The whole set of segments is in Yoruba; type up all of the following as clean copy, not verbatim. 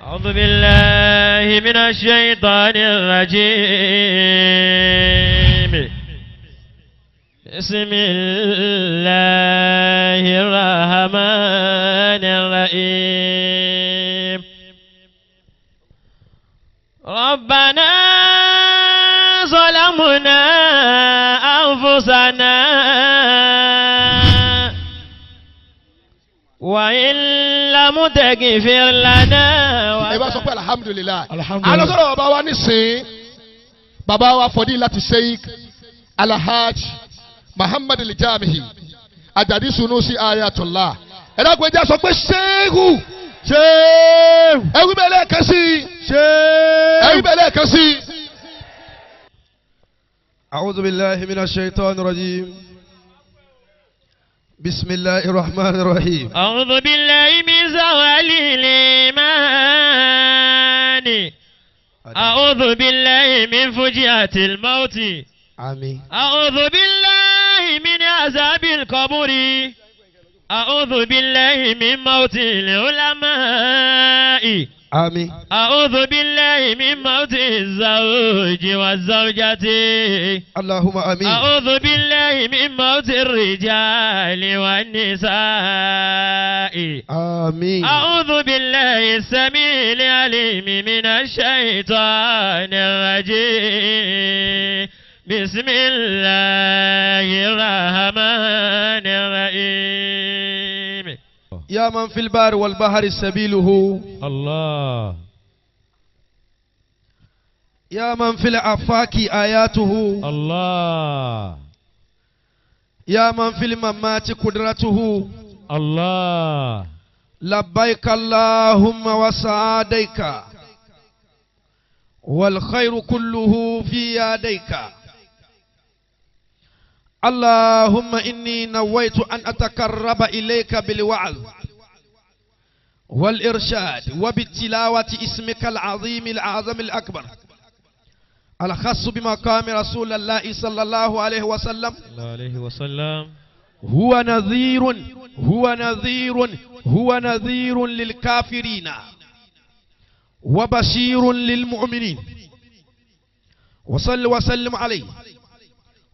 أعوذ بالله من الشيطان الرجيم. بسم الله الرحمن الرحيم. ربنا ظلمنا أنفسنا وإن لم تغفر لنا. ẹ bá sọ pé alhamdulilayi. alọ́sọ̀rọ̀ bàbá wa nísìn bàbá wa Fadilati Sheikh Alhaj Muhammad Al-Jami'i Ajadi Sunusi Ayatollah. ẹ dákun ẹ jẹ́ sọ pé ṣéhù. ṣéhù. ẹ wí bẹ́ẹ̀ lẹ́ẹ̀kan sí i. ṣéhù. ẹ wí bẹ́ẹ̀ lẹ́ẹ̀kan sí i. أعوذ بالله من الشيطان الرجيم. بسم الله الرحمن الرحيم. أعوذ بالله من زوال الإيمان. أعوذ بالله من فجعة الموت. آمين. أعوذ بالله من عذاب القبر. أعوذ بالله من موت العلماء. آمين. أعوذ بالله من موت الزوج والزوجة. اللهم آمين. أعوذ بالله من موت الرجال والنساء. آمين. أعوذ بالله السميع العليم من الشيطان الرجيم. بسم الله الرحمن الرحيم. يا من في البار والبحر سبيله. الله. يا من في الآفاق آياته. الله. يا من في الممات قدرته. الله. لبيك اللهم وسعديك والخير كله في يديك. اللهم إني نويت أن أتقرب إليك بالوعظ والإرشاد وبالتلاوة اسمك العظيم الأعظم الأكبر الخاص بمقام رسول الله صلى الله عليه وسلم. هو نذير هو نذير هو نذير للكافرين وبشير للمؤمنين. وصل وسلم عليه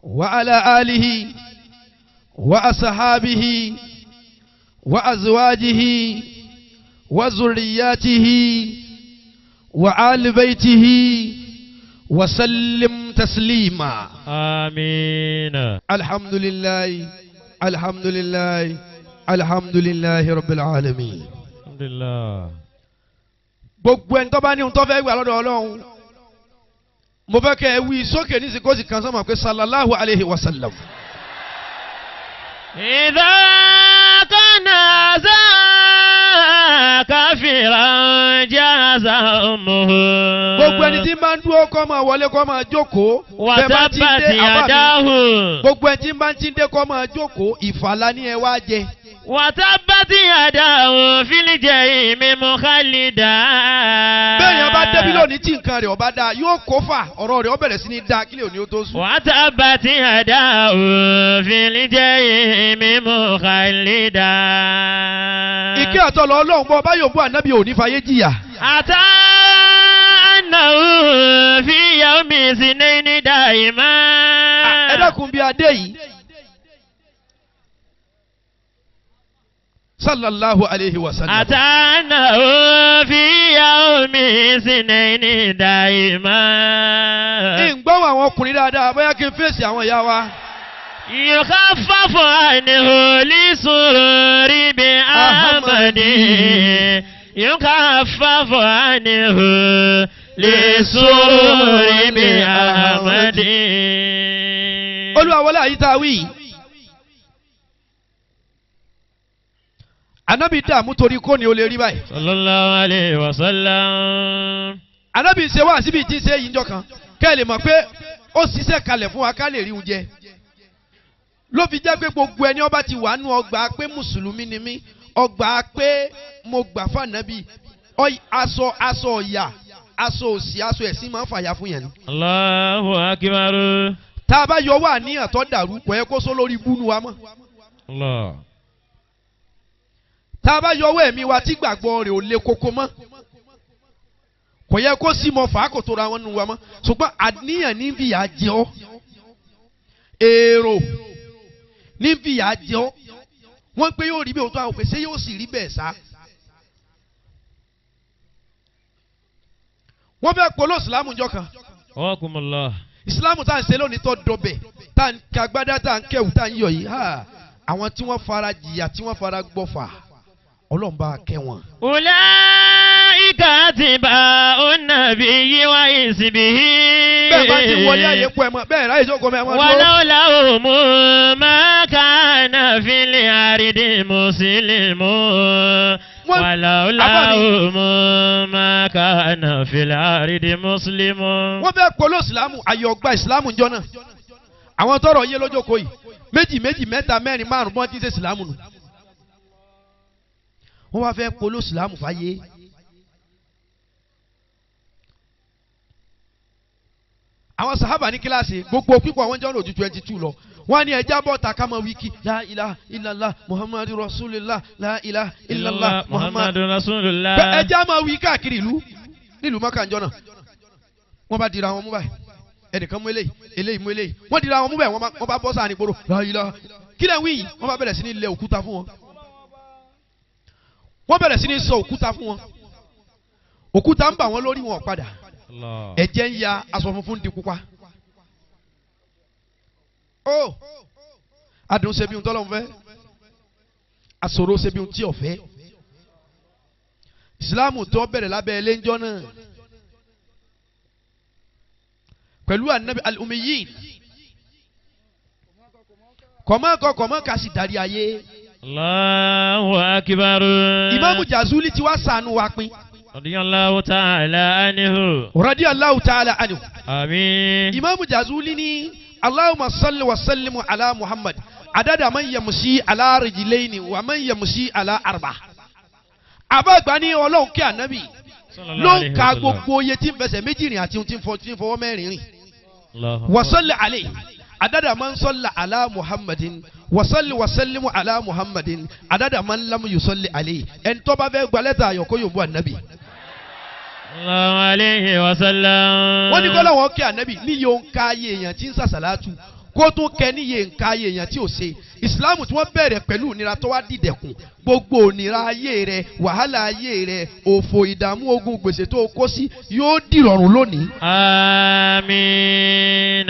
وعلى آله وأصحابه وأزواجه وذرياته وآل بيته وسلم تسليما. آمين. الحمد لله الحمد لله الحمد لله رب العالمين. الحمد لله. gbogbo ẹni tó bá ní ohun tó fẹ́ gbà lọ́dọ̀ Ọlọ́run mo fẹ́ kẹ́ ẹ wí sókè ní ìsìnkú kan sọ́mọ̀ pé sallallahu alayhi wa sallam. إذا كان ذا كافرا جاز أمه. gbogbo ẹni tí máa ń dúró kó máa wọlé kó máa jókòó. وتبت يداه. gbogbo ẹni tí máa ń tí ń dé kó máa jókòó ìfàlà ni ẹ wá jẹ. وتبت يداه في الجحيم مخلدا. bẹ́ẹ̀ yẹn bá débi lónìí tí nǹkan rẹ̀ ọba dáa yóò kó fà ọ̀rọ̀ rẹ̀ ó bẹ̀rẹ̀ sí ní dáa kílẹ̀ òní ó tó sùn. وتبت يداه في الجحيم مخلدا. ìkẹ́ àtọ́lọ́ Ọlọ́run bọ́ bá yòówù ànábì òní fàyè jìyà. أتى أنه في يوم اثنين دائما. ẹ dákun bí adé yìí. sallallahu alayhi wa sallam. أتانه في يوم اثنين دائما. ìgbọ́n àwọn ọkùnrin dáadáa bóyá kí n fèsì àwọn ìyá wa. يخفف عنه لسرور بأحمد. يخفف عنه لسرور بأحمد. Olúwa wọlé àyíká wí. Ànábì dààmú torí kò ní o lè rí báyìí. sallallahu alayhi wa sallam. Ànábì ṣe wá síbi tí ń ṣe yìí njọ́ kan kẹ́ ẹ lè mọ̀ pé ó ṣiṣẹ́ kalẹ̀ fún wa ká lè rí oúnjẹ. Ló fi jẹ́ pé gbogbo ẹni ọba ti wà nù ọgbà pé mùsùlùmí ni mí ọgbà pé mo gbà fún Ànábì aṣọ ọ̀yà aṣọ òsì aṣọ ẹ̀sìn máa ń fàyà fún yẹn ni. Allahu akbar. Tá a bá yọ wà ní àtọ́ dàrú kò yẹ kó sọ lórí búnú wa mọ́. Allah. Tá a bá yọ ọwọ́ ẹ̀mí wa tí gbàgbọ́ rẹ̀ ò le koko mọ́ kò yẹ kó sì mọ fà á kò tó ra wọn nù wa mọ́ ṣùgbọ́n àníyàn ní fìyà jẹ ọ́ èrò ní fìyà jẹ ọ́ wọ́n pé yóò rí bẹ́ẹ̀ tó àwọn òpèsè yóò sì rí bẹ́ẹ̀ sá. wọ́n fẹ́ polówó ìsìlámù jọ kan. Ọkùnmọ̀lá. ìsìlámù tá à ń ṣe lónìí tó dọbẹ̀ tá à ń kagbádá tá à ń kẹwù tá à ń yọ yìí àwọn tí wọ́n fara jìyà tí wọ́n fara gbọ́fà Ọlọ́run bá kẹ́ wọn. Ulaika atba'un nabiyyi wa hizbihi. bẹ́ẹ̀ bá ti wọlé àyè pọ̀ ẹ̀ mọ́ bẹ́ẹ̀ ráyè jókòó mọ́ ẹ̀ mọ́ dúró. walawlahum ma kana fil ardi muslimun. walawlahum ma kana fil ardi muslimun. wọ́n fẹ́ polówó ìsìlámù ayọ̀ gba ìsìlámù jọ náà àwọn tọrọ yé lójókòó yìí méjì méjì mẹ́ta mẹ́rin márùn bọ́n ti ṣe ìsìlámù nù. wọ́n wá fẹ́ polówó ìsìlámù fáyé. àwọn sàhábà ní kíláàsì gbogbo pípọ̀ àwọn jọ́ lòdù 22 lọ wọ́n ní ẹja bọ́ta ká mọ wíkì la ilaha illallah muhammadu rasulillah la ilaha illallah muhammadu rasulillah. ẹja máa wí káàkiri ìlú nílùú mọ́kànjọ́ náà wọ́n bá dira wọn mú báyìí ẹnìkan mú eléyìí eléyìí mú eléyìí wọ́n dira wọn mú báyìí wọ́n bá bọ́ sáà ní gbòòrò la ilaha kí lẹ́ wí yìí wọ́n bá bẹ̀rẹ̀ sí ní lẹ̀ òkúta fún wọn wọ́n bẹ̀rẹ̀ sí ní sọ òkúta fún wọn òkúta ń bà wọ́n lórí wọn padà ẹ̀jẹ̀ ń ya aṣọ funfun di pupa ó adùn ṣe bí ohun tọ́lọ́run fẹ́ àṣòro ṣe bí ohun tí ò fẹ́ ìsìláàmù tó bẹ̀rẹ̀ lábẹ́ ẹlẹ́njọ́ náà pẹ̀lú anabi al-ummiyin kọ̀mọ́kà sì darí ayé. Allahu akbar. Ìmáàmù Jazuli ti wá ṣàánú wa pin. Radiyallahu ta'ala anhu. Radiyallahu ta'ala anhu. Àmín. Ìmáàmù Jazuli ní Allahumma salli wa sallimu ala Muhammad adada man yamshi ala rijlayni wa man yamshi ala arba. Àbágbá ní Ọlọ́run kí ànábì ló ń ka gbogbo oye tí ń fẹsẹ̀ méjì rìn àti tí ń fọwọ́ mẹ́rin rìn. Wa salli alayhi adada man salla ala Muhammadin wasalli wasallimu ala Muhammadin adada man lam yusalli alayhi ẹni tó bá fẹ́ gba lẹ́tà ayọ̀ kó yòówù ànábì. Sallallahu alayhi wa sallam. wọ́n ní kọ́lá wọn kí ànábì níye ń ka ayé èèyàn tí ń sàṣàlátù kó tún kẹ́ níye ń ka ayé èèyàn tí ò ṣe ìsìláàmù tí wọ́n bẹ̀rẹ̀ pẹ̀lú ìnira tó wá dìdẹ̀kùn gbogbo ònira ayé rẹ wàhálà ayé rẹ òfò ìdààmú ogun gbèsè tó kó sí yóò dìrọ̀rùn lónìí. Àmín.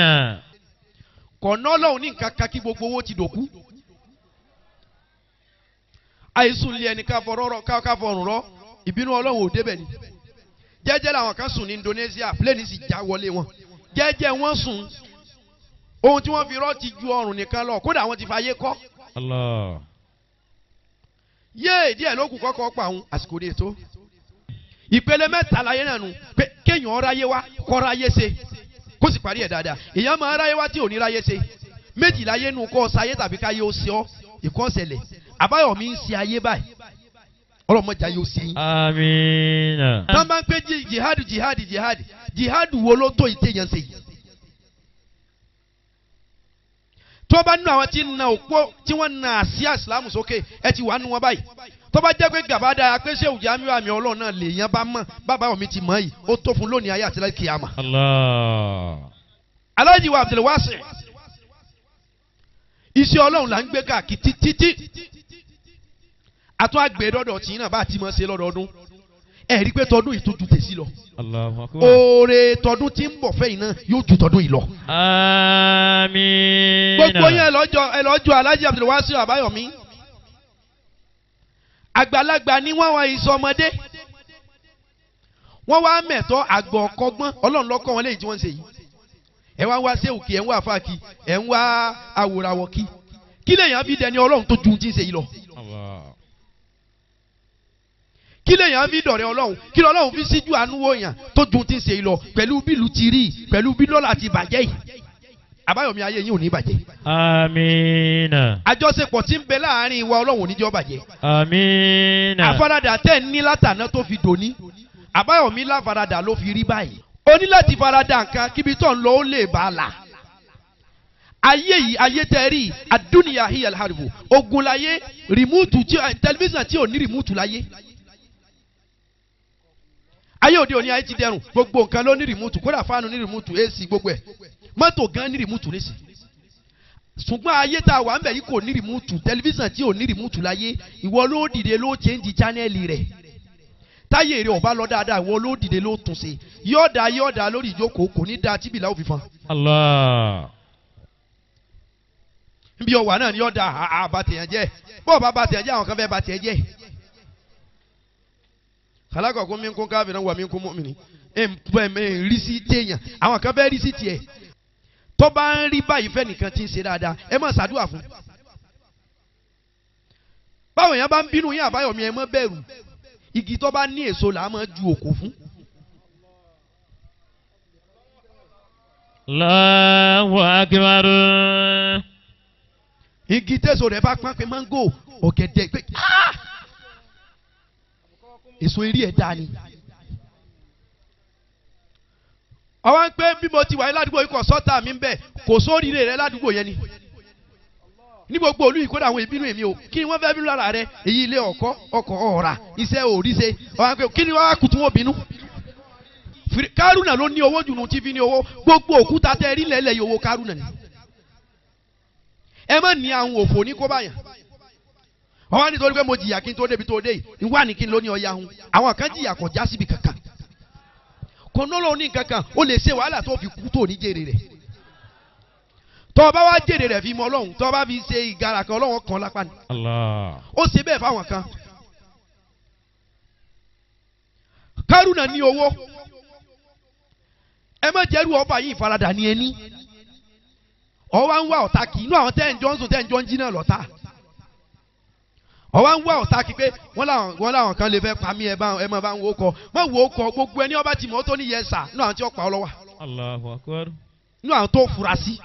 kọ̀nà ọlọ́run ní nǹkan kan kí gbogbo owó ti dòkú. àìsùn lé ẹni ká fọrùn rọ ìbínú ọlọ́run ò débẹ̀ ni. jẹ́jẹ́ làwọn kan sùn ní Indonesia plane sì já wọlé wọn. jẹ́jẹ́ wọ́n sùn ohun tí wọ́n fi rọ́ ti ju ọrùn nìkan lọ kódà wọ́n ti fa ayé kọ́. Allah. yéè díẹ̀ ló kù kọ́kọ́ pa àwọn àsìkò ní ètò. ìpele mẹ́ta láyé náà nù pé kéèyàn ọ̀rọ̀ ayé wa kọ́ra ayé ṣe kó sì parí ẹ̀ dáadáa èèyàn máa ráyé wá tí ò ní ráyé ṣe méjìlá ayé nu kọ́ ṣayé tàbí káyé ó ṣe ọ́ ìkọ́sẹ̀lẹ̀ àbáyọ̀mí ń ṣe ayé báyìí ọlọ́mọdé ayé ó ṣe yín. Àmín. tán bá ń pé jihad wo ló tó ìtẹ̀yàn ṣe yìí. tó bá nínú àwọn tí ń na òpó tí wọ́n na àsíá ìsìlámù sókè ẹ ti wà nínú wọn báyìí tó bá jẹ́ pé gàbádà pé ṣé òjá mi wà mí ọlọ́run náà lè yan bá mọ̀ bàbá mi ti mọ̀ yìí ó tó fún lónìí ayé àti láti kíyàmá. Allah. Alhaji wa Abdul Wasi iṣẹ́ ọlọ́run là ń gbé káàkiri títí àtún àgbẹ̀ dọ́dọ̀ tí náà bá ti mọ̀ ṣe lọ́dọọdún ẹ rí i pé tọdún yìí tó ju tèsí lọ. Allahu akbar. oore tọdún tí ń bọ̀ fẹ́yìn náà yóò ju tọdún yìí lọ. Àmín. gbogbo yẹn ẹlọ́jọ́ Alhaji Abdul Wasi Àbáyọ̀mí àgbàlagbà ni wọ́n wá ìsọmọdé wọ́n wá mẹ̀tọ́ àgbọ̀ kọ́gbọ́n ọlọ́run lọ́kọ́ wọn léyìí tí wọ́n ń ṣe yìí ẹ wá ń wá séwùkì ẹ ń wá àfáàkì ẹ ń wá àwòràwọ̀kì kí lèèyàn fi dẹni ọlọ́run tó ju ti ń ṣe yìí lọ. kí lèèyàn fi dọ̀rẹ́ ọlọ́run kí lọ́lọ́run fi síjú àánú wòyàn tó ju ti ń ṣe yìí lọ pẹ̀lú bílù ti rí pẹ̀lú bí lọ́la ti bàjẹ́ yìí Àbáyọ̀mí ayé yín ò ní bàjẹ́. Àmín. àjọṣepọ̀ tí ń bẹ láàrin ìwà ọlọ́run ò ní jẹ́ ó bàjẹ́. Àmín. àfaradà tẹ̀ ní látàná tó fi dòní Àbáyọ̀mí láfaradà ló fi rí báyìí. o ní láti faradà nǹkan kíbi tó ń lọ ó lè bá a là. ayé yìí ayé tẹ rí àdúnìyà hiyal haribu ogun láyé rìmúùtù tí tẹlifíṣàn tí ò ní rìmúùtù láyé. ayé òde òní ayé ti dẹrùn gbogbo nǹkan ló ní rìmúùtù kódà fáànù ní rìmúùtù AC gbogbo ẹ̀ mọ́tò gan ní rìmúùtù nísì ṣùgbọ́n ayé tá a wà ń bẹ̀ yìí kò ní rìmúùtù tẹlifíṣàn tí ò ní rìmúùtù láyé ìwọ ló dìde ló change chánẹ́ẹ̀lì rẹ̀ táyé rẹ̀ ọba lọ dáadáa ìwọ ló dìde ló tún ṣe yọ̀ọ̀dà lórí ìjókòó kò ní da tíbìlà òfin fan. Allah. nbí ọwà náà ni yọ̀ọ̀dà àbàtẹ̀yàn jẹ́ bọ́ọ̀ bá bàtẹ̀yàn jẹ́ àwọn kan fẹ́ bàtẹ̀yàn jẹ́. khalaqakum min kafirin wa minkum mu'minin rí sí téèyàn àwọn kan fẹ́ rí sí tiẹ̀ tó bá ń rí báyìí fẹ́ nìkan tí ń ṣe dáadáa ẹ má ṣàdúrà fún. báwo yẹn bá ń bínú yín àbáyọ̀mí ẹ má bẹ̀rù igi tó bá ní èso là á máa ju òkò fún. Allahu akbar. igi tẹ́sọ̀ rẹ̀ bá pọ́n pé máńgò ọ̀gẹ̀dẹ̀ pé èso eré ẹ̀ dáa ni. ọwọ́ ń pẹ́ bí mo ti wà ní ládùúgbò yìí kò sọ́tà mi ń bẹ̀ kò sóríire rẹ ládùúgbò yẹn ni. ní gbogbo olú yìí kódà àwọn ìbínú èmi o kí ni wọ́n fẹ́ bínú lára rẹ èyí ilé ọkọ̀ ọ̀rà iṣẹ́ òrìṣe ọwọ́ ń pẹ́ kí ni wọ́n á kùtù wọn bínú. Kárúnà ló ní owó jùlọ tí fi ní owó gbogbo òkúta tẹ rí lẹ́lẹ̀ yìí owó Kárúnà ni. ẹ má ní àwọn òfò ní kó báyà. ọwọ́ nítorí pé mo jìyà kí n tó débi tó dé yìí ìwà ní kí n ló ní ọya hun àwọn kan jìyà kò já síbi kankan. kò nọ́lọ́ ní kankan ó lè ṣe wàhálà tó fi kú tó ní jèrè rẹ̀. tọ́ bá wá jèrè rẹ̀ fi mọ Ọlọ́run tọ́ bá fi ṣe ìgara kan Ọlọ́run kan lápá ni. Allah. ó ṣe bẹ́ẹ̀ fáwọn kan. Kárúnà ní owó ẹ má jẹ́rú ọba yìí ìfaradà ní ẹni ọwọ́ ń wá ọ̀tá kì í inú àwọn tẹ́ ń jọ ń sùn tẹ́ ń jọ ń jí náà lọ́tà ọwọ́ ń wá ọ̀tá kì í pé wọ́n láwọn kan lè fẹ́ pa mí ẹ má bá ń wo kọ má wo kọ gbogbo ẹni ọba tì mọ́ tó ní yẹ sà inú àwọn tí ó pa ọ lọ́wọ́ Allahu akbar. inú àwọn tó fura sí.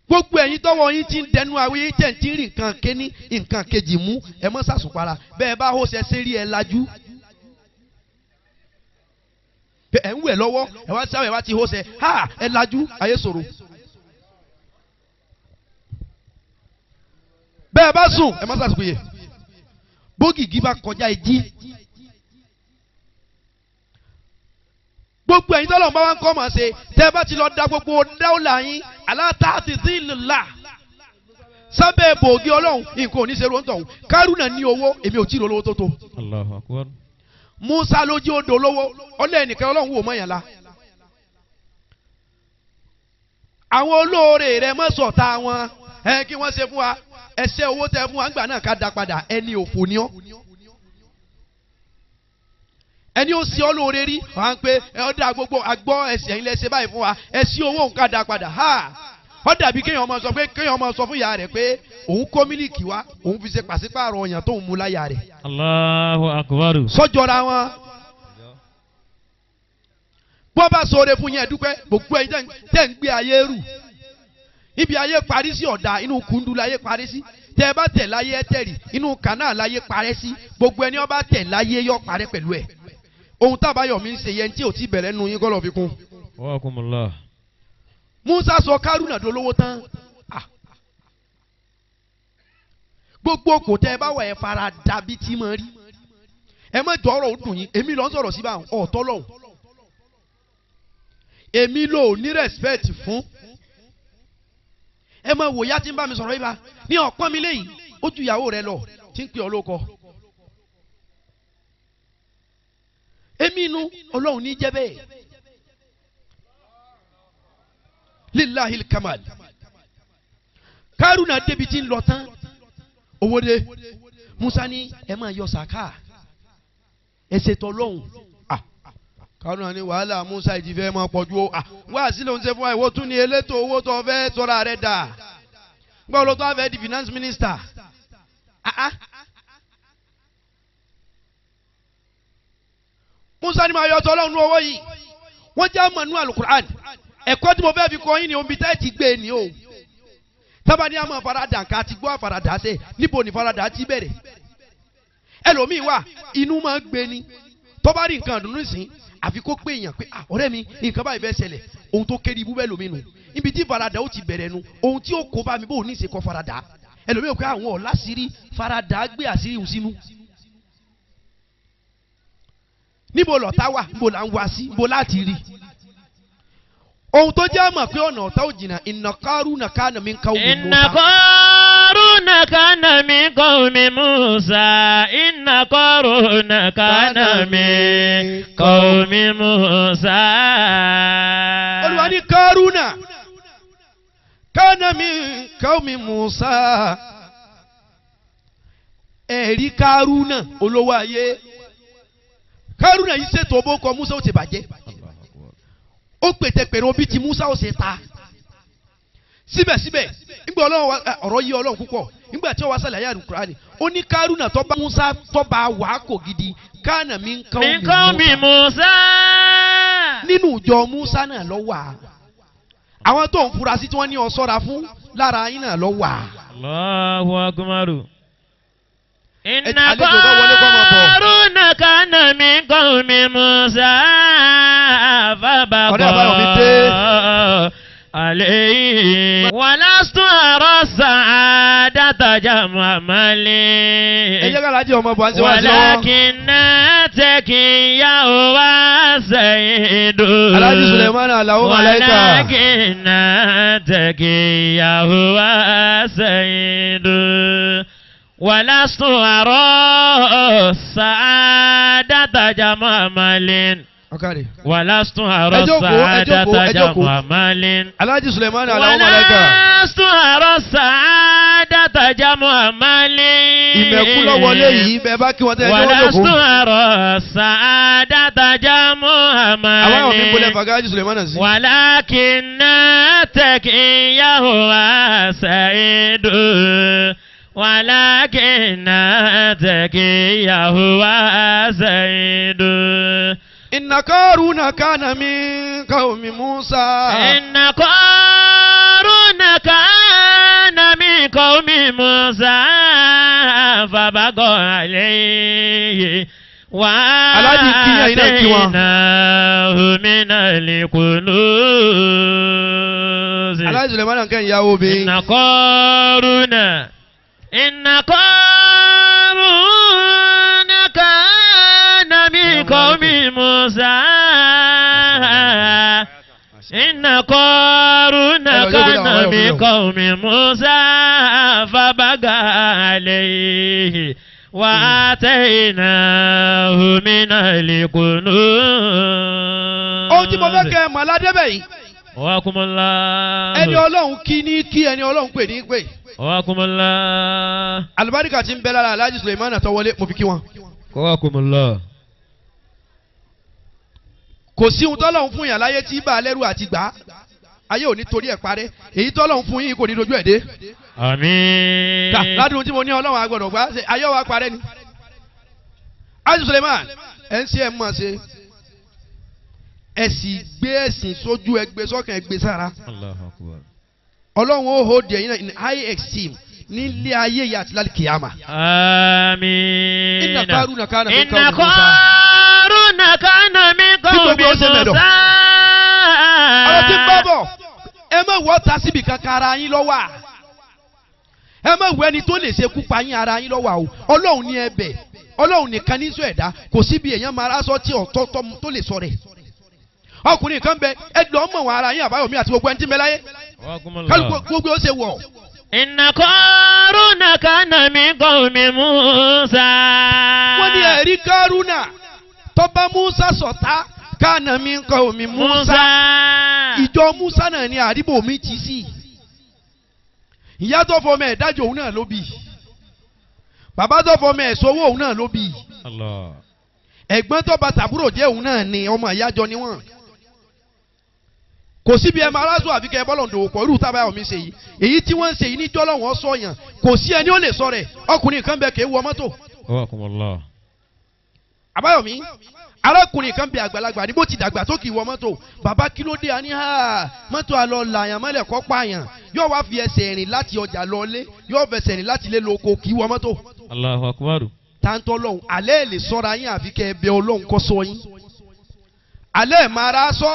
gbogbo ẹ̀yin tọ́wọ́ yín ti ń dẹnu àwọn yín tẹ̀ ń tí ń rí nǹkan kéní nǹkan kejì mú ẹ mọ́ sàṣùpara bẹ́ẹ̀ bá hó ṣe sérí ẹ lajú. ẹ ń wẹ̀ lọ́wọ́ ẹ wá sáwẹ̀ wá ti hó ṣe ha ẹ lajú ayé sòrò. bẹ́ẹ̀ bá sùn ẹ mọ́ sàṣùpọ̀ yẹ bógìgì bá kọjá ẹjí. gbogbo ẹ̀yin tọ́lọ̀ ń bá wa ń kọ́ mọ̀ ṣe tẹ́ ẹ bá ti lọ da gbogbo dáwọ́là yín aláàtàtì zìlìlà sábẹ́ bòógì ọlọ́run nǹkan ò ní ṣe lóńtọ̀ ọ̀hún Kárúnà ní owó èmi ò tí ì lọ lówó tó tó. Allahu akbar. Musa ló jí odò lówó ọlẹ́ ẹnìkan ọlọ́run wò mọ́ yẹn la. àwọn olóore rẹ mọ́ sọ̀tà wọn kí wọ́n ṣe fún wa ẹsẹ̀ owó tẹ fún wa ńgbà náà ká da padà ẹni òfò ni ọ́. ẹni ó sì ọ́ lóore rí wọ́n á ń pé ọ̀dà gbogbo àgbọ̀ ẹ̀sìn ẹ̀yin lẹ́sẹ̀ báyìí fún wa ẹ̀sìn owó nǹkan da padà ha ó dàbí kéèyàn máa sọ pé kéèyàn máa sọ fún ìyá rẹ̀ pé òun kó mílíkì wá òun fi ṣe pàṣípààrọ̀ ọ̀yàn tó ń mú láyà rẹ̀. Allahu akbar. sọ́jọ́ra wọn. bọ́ bá sọ̀rọ̀ fún yẹn dúpẹ́ gbogbo ẹ̀yin tẹ̀ ń gbé ayé rù ibi ayé parí sí ọ̀dà inú kùndú láyé parí sí tẹ́ ẹ bá tẹ̀ láyé ẹ tẹ̀rì inú kànáà láyé parẹ́ sí gbogbo ẹni ó bá tẹ̀ láyé yọ parẹ́ pẹ̀lú ẹ̀ ohun tábàyọ̀ mi ń ṣe yẹn tí ò tí bẹ̀rẹ̀ nu yín kọ́ lọ́ọ́ fi kún. Wa akumullah. Musa sọ Kárúnà dolówó tán gbogbo kò tẹ́ ẹ bá wà ẹ fara dàbí tí mo rí ẹ má jọ ọ̀rọ̀ òdùn yín èmi lọ ń sọ̀rọ̀ síbà ọ̀tọ̀ lọ́hùn èmi lò ní respect fún ẹ má wò yá tí ń bá mi sọ̀rọ̀ ibà ní ọ̀pọ̀ mi léyìí ó ju ìyàwó rẹ lọ tí ń pè ọ́ lóko èmi inú Ọlọ́run ní jẹ́ bẹ́ẹ̀. Lillahil kamal. Kárúnà débi tí ń lọ tán owó dé Musa ní ẹ máa yọ sàká ẹ ṣètò lọ́hùn. Kárúnà ní wàhálà Musa ìdí fẹ́ máa pọ̀jù o wá sí lóun ṣe fún wa ìwọ tún ní elétò owó tó fẹ́ tọ́ra rẹ̀ dà gbọ́ ló tó fẹ́ di finance minister. Musa ní máa yọ ọtọ lọ́hùn ní owó yìí wọ́n jẹ́ àmọ́ Al-Qur'an ẹ̀kọ́ tí mo fẹ́ fi kọ́ yín ni omi tẹ́ ti gbé ni o tábà ní àmọ́ faradà nǹkan àti gbọ́ àfaradà ṣe níbo ni faradà ti bẹ̀rẹ̀ ẹlòmíì wà inú máa ń gbé ni tó bá rí nǹkan dùnú sìn àfi kó pé èèyàn pé ọ̀rẹ́ mi nǹkan báyìí fẹ́ ṣẹlẹ̀ ohun tó kéré ibú bẹ́ẹ̀ lómi nù ibi tí faradà ó ti bẹ̀rẹ̀ nu ohun tí ó kó bá mi bó ní ìṣe kọ́ faradà ẹlòmíì pé àwọn ọ̀làṣírí faradà gbé àṣírí sínú níbo lọ̀tá wà níbo là ń wá sí níbo láti rí ohun tó jẹ́ àmọ̀ pé ọ̀nà ọ̀tá ò jìnnà inna Qaruna kana min qawmi Musa. inna Qaruna kana min qawmi Musa. inna Qaruna kana min qawmi Musa. Olúwa ní Qaruna kana min qawmi Musa. ẹ̀rí Qaruna olówó ayé. Qaruna yìí ṣètò bó kọ Musa ó ti bàjẹ́. Ó pètè pèrè obi tí Musa ó ṣe ta. Síbẹ̀síbẹ̀ nígbà Ọlọ́run ọ̀rọ̀ yí Ọlọ́run púpọ̀ nígbà tí ó wá sálẹ̀ ayé Al-Qur'ani ó ní Qaruna tó bá Musa tó bá wà kò gidi kana min qawmi Musa. nínú ìjọ Musa náà ló wà. Àwọn tó ń fura sí tí wọ́n ní ọ ṣọ́ra fún lára yín náà ló wà. Allahu akbar. inna Qaruna kana min qawmi Musa. فبغى عليه ولست أرى السعادة جمع مالي ولكن تكي وسيد ولكن تكي وسيد ولست أرى السعادة جمع مال ولست أرى السعادة جمع مال Alhaji Suleiman Alao Malaika. ولست أرى السعادة جمع مال ìmẹ̀kúlọ̀ wọlé yìí bẹ́ẹ̀ bá kí wọ́n tẹ́ ẹjọ́ ولست lóko. أرى السعادة جمع مال àwọn àwọn mi bolẹ̀ fàgá Alhaji Suleiman sí. ولكن تكيه وسعيد ولكن تكيه وسعيد Inna Qaruna kana min qawmi Musa. إن قارون كان من قوم موسى فبغى عليه وآتيناه من الكنوز. Alhaji Suleiman kan ìyàwó bi. إن قارون كان من قوم موسى. إن قارون كان من قوم موسى فبغى عليه وآتيناه من الكنوز. ohun tí mo fẹ́ kẹ́ ẹ mọ̀ aládébẹ̀ yìí. وَاكُمُ اللَّهُ. ẹni Ọlọ́run kí ní kí ẹni Ọlọ́run pè ní pè. وَاكُمُ اللَّهُ. Àlùbáríkà tí ń bẹ lára Alhaji Suleiman tó wọlé mo fi kí wọn. وَاكُمُ اللَّهُ. kò sí ohun tọ́lọ́run fún yàn láyé tí bá a lẹ́rù àti gbà á ayé ò ní torí ẹ̀ parẹ́ èyí tọ́lọ́run fún yín kò ní dojú ẹ̀ dé. àmín. ládùn tí mo ní Ọlọ́run agbọ̀dọ̀ gbà ṣe ayé wa parẹ́ ni. Alhaji Suleiman ẹ̀ ń ṣe ẹ̀ mọ̀ ṣe ẹ̀ sì gbé ẹ̀sìn sójú ẹgbẹ́ sọ́kàn ẹgbẹ́ sára. Allahu Akbar. Ọlọ́run ó hold ẹ̀yin náà in high esteem nílé ayé yìí àti lálẹ́ kìyàmà. àmín. Inna Qaruna kana min Inna qawmi Musa. Qaruna kana min qawmi Musa. ọ̀rọ̀ tí ń bọ́ bọ̀ ẹ má wọ́ ta síbi kankan ara yín lọ́wọ́ ẹ má wọ ẹni tó lè ṣekú pa yín ara yín lọ́wọ́ o Ọlọ́run ní ẹ̀bẹ̀ Ọlọ́run nìkan ní sọ ẹ̀dá kò síbi èèyàn máa rásọ tí ọ̀tọ̀ tó lè sọ rẹ̀ ọkùnrin kan bẹ ẹ lọ́ mọ̀ wọn ara yín Àbáyọ̀mí àti gbogbo ẹni tí ń bẹ láyé kálukú gbogbo ó ṣe wọ̀. Inna Qaruna kana min qawmi Musa. wọ́n ní ẹ̀rí Qaruna tó bá Musa ṣọ̀tá kana min qawmi Musa. ìjọ Musa náà ni àdìbò mi ti sí ìyá tó fọmọ ẹ̀ dájọ́ òun náà ló bí bàbá tó fọmọ ẹ̀ sọ́wọ́ òun náà ló bí ẹ̀gbọ́n tó bá tàbúrò jẹ́ òun náà ni ọmọ ìyájọ ni wọ́n kò síbi ẹ̀ máa rásù àfikẹ́ bọ́lọ̀ ndòwò pọ̀ irú tábà omi ṣe yìí èyí tí wọ́n ń ṣe yìí ní jọ́lọ́ wọn sọ yàn kò sí ẹni ó lè sọ rẹ̀ ọkùnrin kan bẹ kèé wọ mọ́tò. Àbáyọ̀mí arákùnrin kan bẹ àgbàlagbà ní bó ti dàgbà tó kì í wọ mọ́tò bàbá kí ló dé àní mọ́tò àlọ́ làyàn mọ́lẹ̀ kọ́ pààyàn yóò wá fi ẹsẹ̀ rìn láti ọjà lọlé yóò fẹsẹ̀ rìn láti ilé lóko kì í wọ mọ́tò. Allahu Akbar. Táńtọ́ lọ́hùn alẹ́ lè sọ́ra yín àfi kẹ́ ẹ bẹ Ọlọ́hun kó ṣọ́ yín alẹ́ máa ra sọ́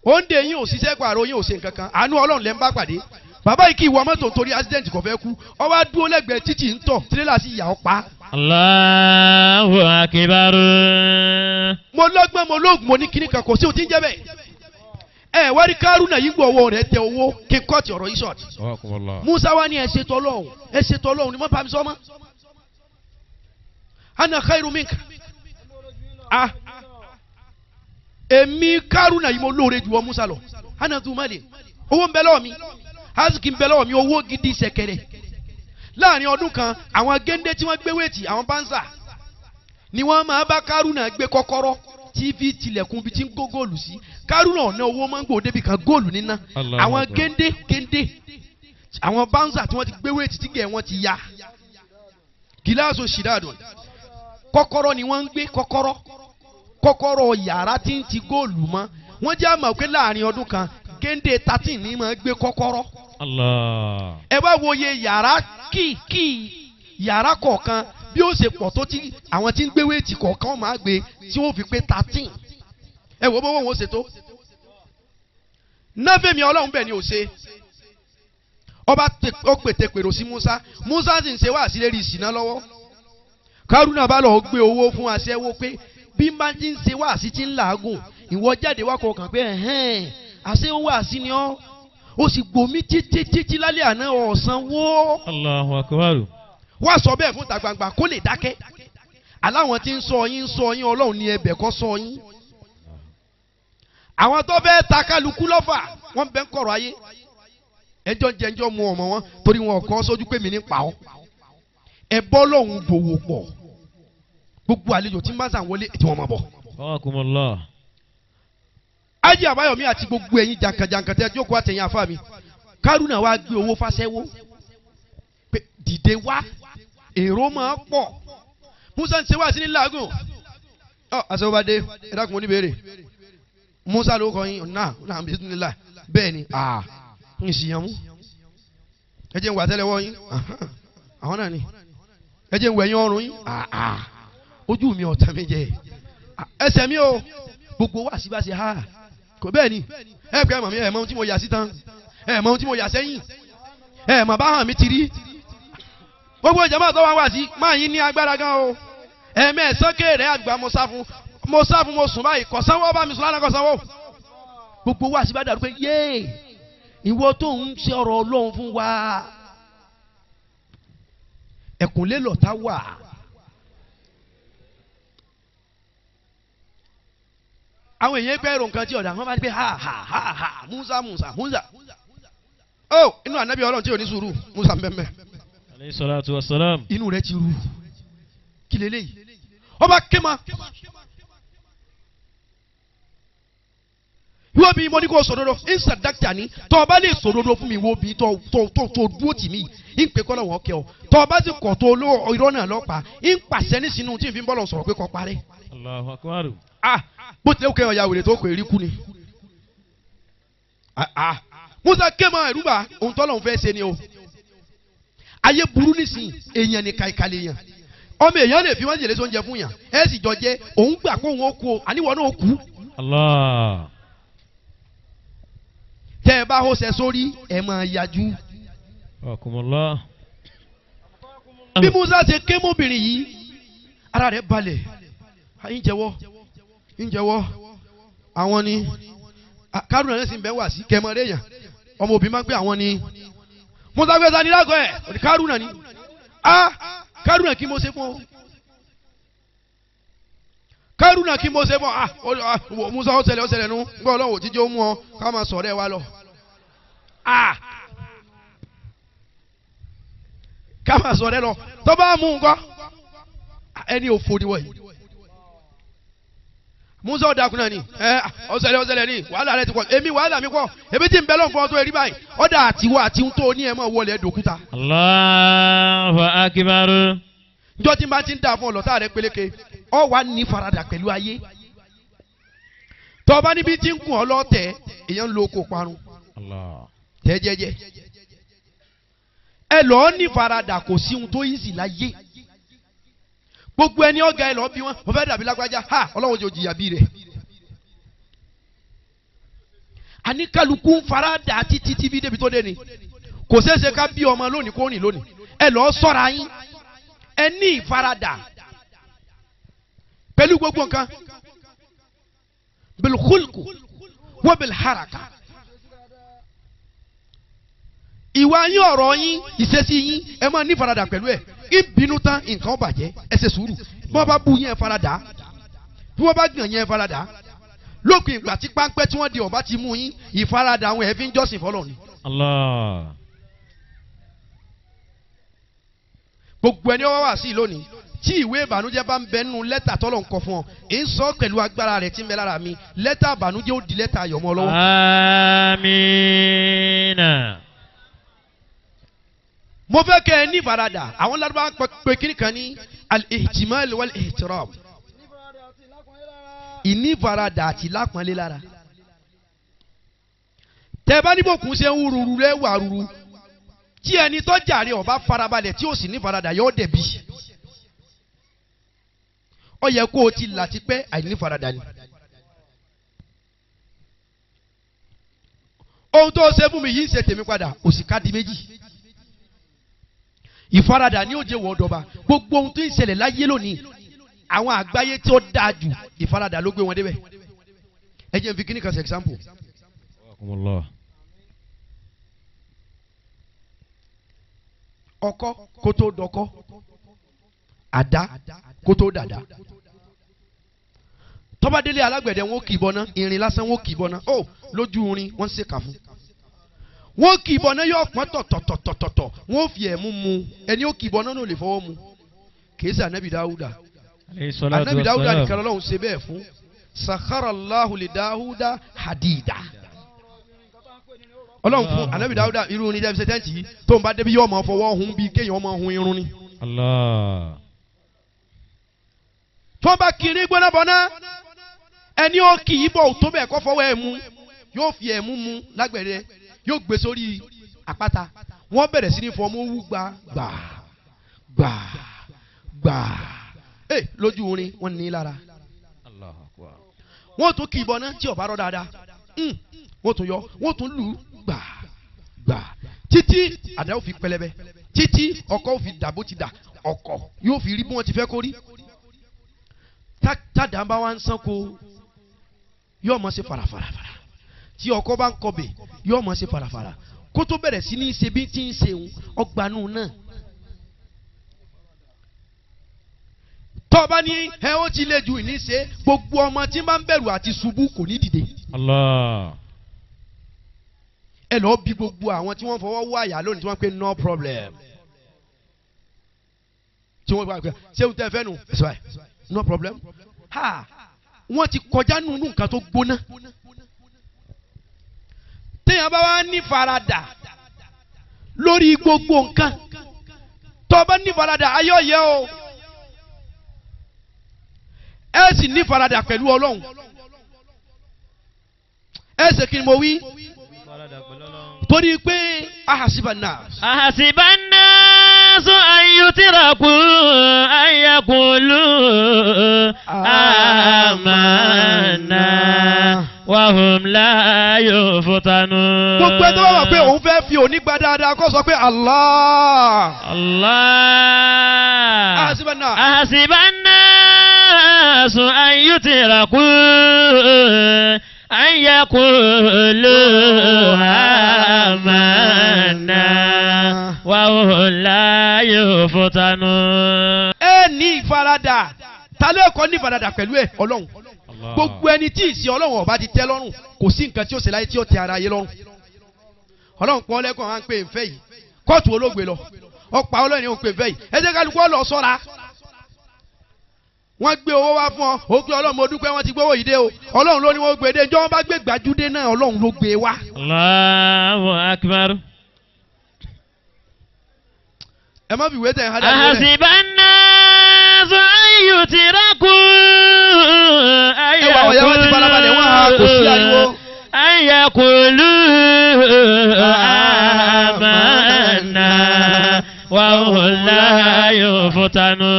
òǹdè yín ò ṣiṣẹ́ pààrọ̀ yín ò ṣe nǹkan kan àánú Ọlọ́run lẹ́ ń bá pàdé bàbá yìí kì í wọ mọ́tò nítorí accident kò fẹ́ kú ó wá dúró lẹ́gbẹ̀ẹ́ títì ń tọ̀ tirẹ́là sí ìyá ọ pa. Allahu Akbar. lọ́gbọ́n mo lóògùn mo ní kíní kan kò sí òtí ń jẹ́ bẹ́ẹ̀. ẹ wá rí Kárúnà yìí gbọ́ ọwọ́ rẹ̀ tẹ owó kí n kọ́ọ̀tì ọ̀rọ̀ yìí ṣọ̀tì. Musa wá ní ẹ ṣètò Ọlọ́run ni mo bá mi sọ mọ́. ana khairu minka. èmi Kárúnà yìí mo lóore jù ọ Musa lọ. ana tu mali owó ń bẹ lọ́wọ́ mi aziki ń bẹ lọ́wọ́ mi owó gidi ṣẹ̀kẹ̀rẹ̀. láàrin ọdún kan àwọn géńdé tí wọ́n gbé wéètì àwọn bánsà ni wọ́n máa bá Kárúnà gbé kọ́kọ́rọ́ tí fi tilẹ̀kùn bí tí ń gó góòlù sí. Kárúnà ọ̀nà owó máa ń gbòó débi kan góòlù níná. àwọn géńdé àwọn bánsà tí wọ́n ti gbé wéètì tí gẹ̀ wọ́n ti ya. gíláàsì òṣìdádùn kọ́kọ́rọ́ ni wọ́n ń gbé kọ́kọ́rọ́ yàrá tí ń ti góòlù mọ́. wọ́n jẹ́ àmọ̀ pé láàrin ọdún kan géńdé 13 ní máa gbé kọ́kọ́rọ́. ẹ wá wòye yàrá yàrá kọ̀ọ̀kan bí ó ṣe pọ̀ tó tí àwọn tí ń gbé wéètì kọ̀ọ̀kan máa gbé tí wọ́n fi pé 13. ẹ wo bó wọ́n ṣe tó. náfẹ̀mí Ọlọ́run bẹ̀ ni ò ṣe. ọba ó pètè pèrò sí Musa sì ń ṣe wá sílẹ̀ rí ìsìná lọ́wọ́. Kárúnà bá lọ gbé owó fún aṣẹ́wó pé bí má ti ń ṣe wá sí ti ń làágùn ìwọ jáde wá kọ̀ọ̀kan pé aṣẹ́wó wá sí ni ọ́ ó sì gbòmí títí lálẹ́ àná ọ̀sán wó. Allahu Akbar. wá sọ bẹ́ẹ̀ fún ta gbangba kó lè dákẹ́. aláwọn tí ń sọ yín Ọlọ́run ní ẹbẹ̀ kọ́ sọ yín. àwọn tó fẹ́ ta kálukú lọ́fà wọ́n bẹ́ ń kọ̀rọ̀ ayé. ẹjọ́ jẹ́njọ́ mu ọmọ wọn torí wọn kọ́ sójú pé mi ní pa ọ́. ẹ bọ́ lọ́hùn gbòwò pọ̀ gbogbo àlejò tí ń bá sàn wọlé tí wọ́n máa bọ̀. Ájì Àbáyọ̀mí àti gbogbo ẹ̀yin jàǹkàjàǹkà tẹ́ jókòó àtẹ̀yìn àfa mi. Kárúnà wá gbé owó fáṣẹ́wó pé dìde wá èrò máa pọ̀. Musa ń ṣe wá sí ní làágùn. àṣẹwó bá dé ẹ dákun oníbèrè. Musa ló kọ yín náà bismillah bẹ́ẹ̀ ni ń ṣìyàn mú. ẹ jẹ́ ń wà tẹ́lẹ̀wọ́ yín àwọn náà ni ẹ jẹ́ ń wẹ̀yìn ọrùn yín ojú mi ọ̀tá mi jẹ́ ẹsẹ̀ mi o gbogbo wá síbáṣe kò bẹ́ẹ̀ ni ẹ pẹ́ mọ̀ mi ẹ̀ mọ̀ ohun tí mo yà sí tán ẹ̀ mọ̀ ohun tí mo yà sẹ́yìn ẹ̀ mọ̀ bá hàn mi ti rí gbogbo ìjọba tó wá sí máa yín ní agbára gan o ẹ̀mẹ́sàn kéèrè àgbà mo sá fún mo sùn báyìí kọ̀sánwó bá mi sùn lánàá kọ̀sánwó gbogbo wá sí bá dàrú pé yéè ìwọ tó ń ṣe ọ̀rọ̀ Ọlọ́run fún wa ẹ̀kúnlé lọ̀tá wà. àwọn èèyàn gbẹ́ èrò nǹkan tí ọ̀dà wọn bá ní pé Musa. inú ànábì Ọlọ́run tí ò ní sùúrù Musa mbẹ́mbẹ́. alayhi salatu wa salam. inú rẹ̀ ti rú kí leléyìí ọba kéma. ìwọ bí mo ní kó sòdodo ìsà dákítà ni tọ́ ọ bá lè sòdodo fún mi wo bí tọ́ dúró tì mí ń pè kọ́ lọ́wọ́ kẹ́ ọ tọ́ ọ bá ti kọ̀ tó irọ́ náà lọ́pàá ń pàṣẹ ní sinú tí n fi ń bọ́lọ̀ sọ̀rọ̀ pé kọ́ parẹ́. Allahu Akbar. bó tilẹ̀ kẹ́ ọ̀ya wèrè tó kọ̀ èrí kú ni. Musa kéma ẹ̀rúbà ohun tọ́lọ̀ ń fẹ́ ṣe ni o. ayé burú nísìnyí èèyàn ní kàìkàlẹ̀ yàn ọmọ èèyàn lè fi wọ́n jèlé sóúnjẹ fún yàn ẹ̀ sì jọ jẹ́ òun gbà kó òun ó kú àníwọ̀ náà ó kú. Allah. tẹ́ ẹ bá hó ṣe sórí ẹ máa yájú. bí Musa ṣe ké mọ́bìnrin yìí ara rẹ̀ balẹ̀ ń jẹ́wọ́ àwọn ni Kárúnà náà sì ń bẹ́ wá sí kẹmọ́rẹ́ yàn ọmọ òbí máa ń pè àwọn ni Musa gbé sani lágọ̀ ẹ̀ òní Kárúnà ni Kárúnà kí mo ṣe fún ọ Kárúnà kí mo ṣe fún ọ Musa ọ̀sẹ̀lẹ̀ nu gbọ́ ọlọ́wọ́ òjíjọ́ mú ọ ká máa sọ̀rọ̀ ẹ wá lọ ká máa sọ̀rọ̀ ẹ lọ tó bá mú nǹkan ẹni òfò ni wọ̀nyí Musa ọ̀dàkùn náà ni ọ̀sẹ̀lẹ̀ ni wàhálà rẹ ti pọ̀ èmi wàhálà mi pọ̀ èmi tí ń bẹ lọ́nfọ̀ tó erí báyìí ọ̀dà àtiwọ́ àti ń tó ní ẹ̀ mọ̀ wọlé dòkúta. Allahu Akbar. njọ́ tí n bá ti ń dà fún ọ̀lọ́tà rẹ peléke ọ wà ní faradà pẹ̀lú ayé tọ́ba níbi tí ń gùn ọ lọ́tẹ̀ èèyàn ń lo oko parun tẹ́ jẹ́jẹ́ ẹ lọ́ọ́ ní faradà kò sí ohun tó yí sí láyé gbogbo ẹni ọ̀gá ẹ lọ bí wọn fẹ́ dàbí lágbájá Ọlọ́run jò jìyà bí rẹ̀ àní kálukú ń faradà títí bí débi tó dé ni kò ṣeéṣe ká bí ọmọ lónìí kó rìn lónìí ẹ lọ́ọ́ sọ́ra yín ẹ ní ìfaradà pẹ̀lú gbogbo nǹkan bil khulq wa bil haraka. ìwà yín ọ̀rọ̀ yín ìṣesí yín ẹ máa ní faradà pẹ̀lú ẹ̀ ìbínú tán nǹkan bàjẹ́ ẹ ṣe sùúrù bí wọ́n bá bú yín ẹ faradà bí wọ́n bá gbìyànjú yín ẹ faradà lópin ìgbà tí páńpẹ́ tí wọ́n di ọ̀bá ti mú yín ìfaradà àwọn ẹ̀ fi ń jọ́sìn fọlọ́ ni. Allah. gbogbo ẹni ọwọ́ wà sí lónìí tí ìwé ìbànújẹ́ bá ń bẹ nínú lẹ́tà tọ́lọ̀ ń kọ fún ọ ń sọ pẹ̀lú agbára rẹ̀ tí ń bẹ lára mi lẹ́tà ìbànújẹ́ ó di lẹ́tà ayọ̀mọ́ lọ́wọ́. Amiina. mo fẹ́ kẹ́ ẹ ní ìfaradà àwọn lárúbá pé kíní kan ní al-ihtimal wal-ihtiram ìní ìfaradà àti lápọ́nlé lára. tẹ́ bá níbo kùn ṣe ń wúruru rẹ̀ wà ruru tí ẹni tó jàre ọba farabalẹ̀ tí ó sì ní ìfaradà yóò dẹ̀bi. ó yẹ kó o ti là ti pẹ́ àìní ìfaradà ni. ohun tó ṣe fún mi yìí ń ṣe tèmi padà òsì ká di méjì. ìfaradà ni ó jẹ́ wọ́n dọ̀ba gbogbo ohun tó ń ṣẹlẹ̀ láyé lónìí àwọn àgbáyé tí ó dáa jù ìfaradà ló gbé wọn débẹ̀. ẹ jẹ́ n fi kíní kan ṣe example. ọkọ́ kó tó dọkọ́ àdá kó tó dàdá. tọ́ba délé alágbẹ̀dẹ wọn ó kì í bọ́ná irin lásán wọn ó kì í bọ́ná ó lójú irin wọ́n ń ṣèkà fún. wọ́n kì í bọ́ná yóò pọ́n tọ̀tọ̀tọ̀tọ̀ wọ́n ó fi ẹ̀mú mu ẹni ó kì í bọ́ná náà lè fọwọ́ mu. kìí ṣe anabi dáúdà anabi dáúdà nìkan lọ́wọ́ ṣe bẹ́ẹ̀ fún sakharallahu li dáúdà hadida. ọlọ́run fún anabi dáúdà irú ní dẹ́bi sẹ́tẹ́ǹtì yìí tó ń bá débi yóò máa fọwọ́ hun bíi kéèyàn máa hun irun ni. Allah. tó bá kiri gbóná bọ́ná ẹni ó kì í bọ̀ tó bẹ̀ kọ́ fọwọ́ ẹ̀ mú yóò fi ẹ̀ mú lágbẹ̀rẹ̀ yóò gbé sórí àpáta wọ́n bẹ̀rẹ̀ sí ní fọmú wú gbà lójú orin wọ́n ní lára. wọ́n tún kì í bọ́ná tí ọ̀bá rọ̀ dáadáa wọ́n tún yọ wọ́n tún lù gbà títí àdá ó fi pẹlẹbẹ títí ọkọ ó fi dà bó ti dà ọkọ yóò fi rí bí wọ́n ti fẹ́ kó rí. tádà bá wá ń sanko yóò mọ̀ sí farafara tí ọkọ bá ń kọbẹ̀ yóò mọ̀ sí farafara kó tó bẹ̀rẹ̀ sí ní ṣe bí tí ń ṣe ọgbànú náà. tọ́ba ní ẹ ó ti lè ju ìní ṣe gbogbo ọmọ tí bá ń bẹ̀rù àti ṣubú kò ní dìde. Allah. ẹ lọ bí gbogbo àwọn tí wọ́n fọwọ́ wọ àyà lónìí tí wọ́n pè no problem. tí wọ́n gbà pé ṣé o tẹ́ fẹ́ nu no problem. ha wọ́n ti kọjá nínú nǹkan tó gbóná. téèyàn bá wá ní faradà lórí gbogbo nǹkan tó bá ní faradà ayọ̀ yẹ o ẹ sì ní faradà pẹ̀lú ọlọ́run ẹ ṣe kí ni mo wí torí pé ahasibanna. ahasibanna so ayutiraku ayakulu amanna wahum la yuftanu. gbogbo ẹni wọ́n wà pé òun fẹ́ fi òní gba dáadáa kó sọ pé Allah. Allah. ahasibanna. ahasibanna so ayutiraku ayakulu amanna wahum la yuftanu. ẹ ní ìfaradà ta ló kọ́ ní ìfaradà pẹ̀lú ẹ ọlọ́run. gbogbo ẹni tí ìsìn ọlọ́run ọba ti tẹ́ lọ́rùn kò sí nǹkan tí ó ṣe láyé tí ó tẹ́ ara yé lọ́rùn. ọlọ́run pọ́n lẹ́kọ̀ọ́ máa ń pè ń fẹ́ yìí kóòtù olóògbé lọ ọ̀pá ọlọ́run yẹn ń pè ń fẹ́ yìí ẹ jẹ́ kálukú lọ sọ́ra. wọ́n gbé owó wá fún ọ ó gbé ọlọ́run mo dúpẹ́ wọ́n ti gbówó yìí dé o ọlọ́run ló ní wọ́n gbé dé njọ́ wọ́n bá gbé gbàjúdé náà ọlọ́run ló gbé wá. Allahu akbar. ẹ má fi ìwé tẹ̀ ẹ́ hádà lórí rẹ̀. ahasibanna so ayutiraku ẹwà ọ̀yá wọn ti farabalẹ̀ wọ́n ha kò sí ariwo. ayakulu amanna wahum la yuftanu.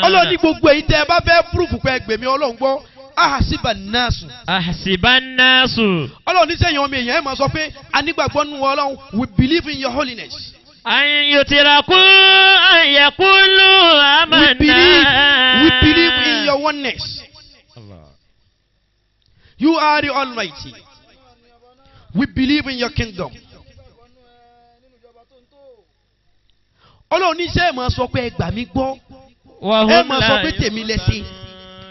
ọlọ́run ní gbogbo èyí tẹ́ ẹ bá fẹ́ púrúfù pé gbèmí ọlọ́run gbọ́ ahasibannasu. ahasibannasu. ọlọ́run ní sẹ́yìn ọmọ èèyàn ẹ̀ máa sọ pé anígbàgbọ́ nù ọlọ́run we believe in your holiness. ayutiraku ayakulu amanna. we believe in your oneness. You are the Almighty. We believe in your kingdom. Ọlọ́run ní sẹ́ ẹ̀ máa sọ pé ẹ gbà mí gbọ́. Ẹ máa sọ pé tèmi lẹ́sìn.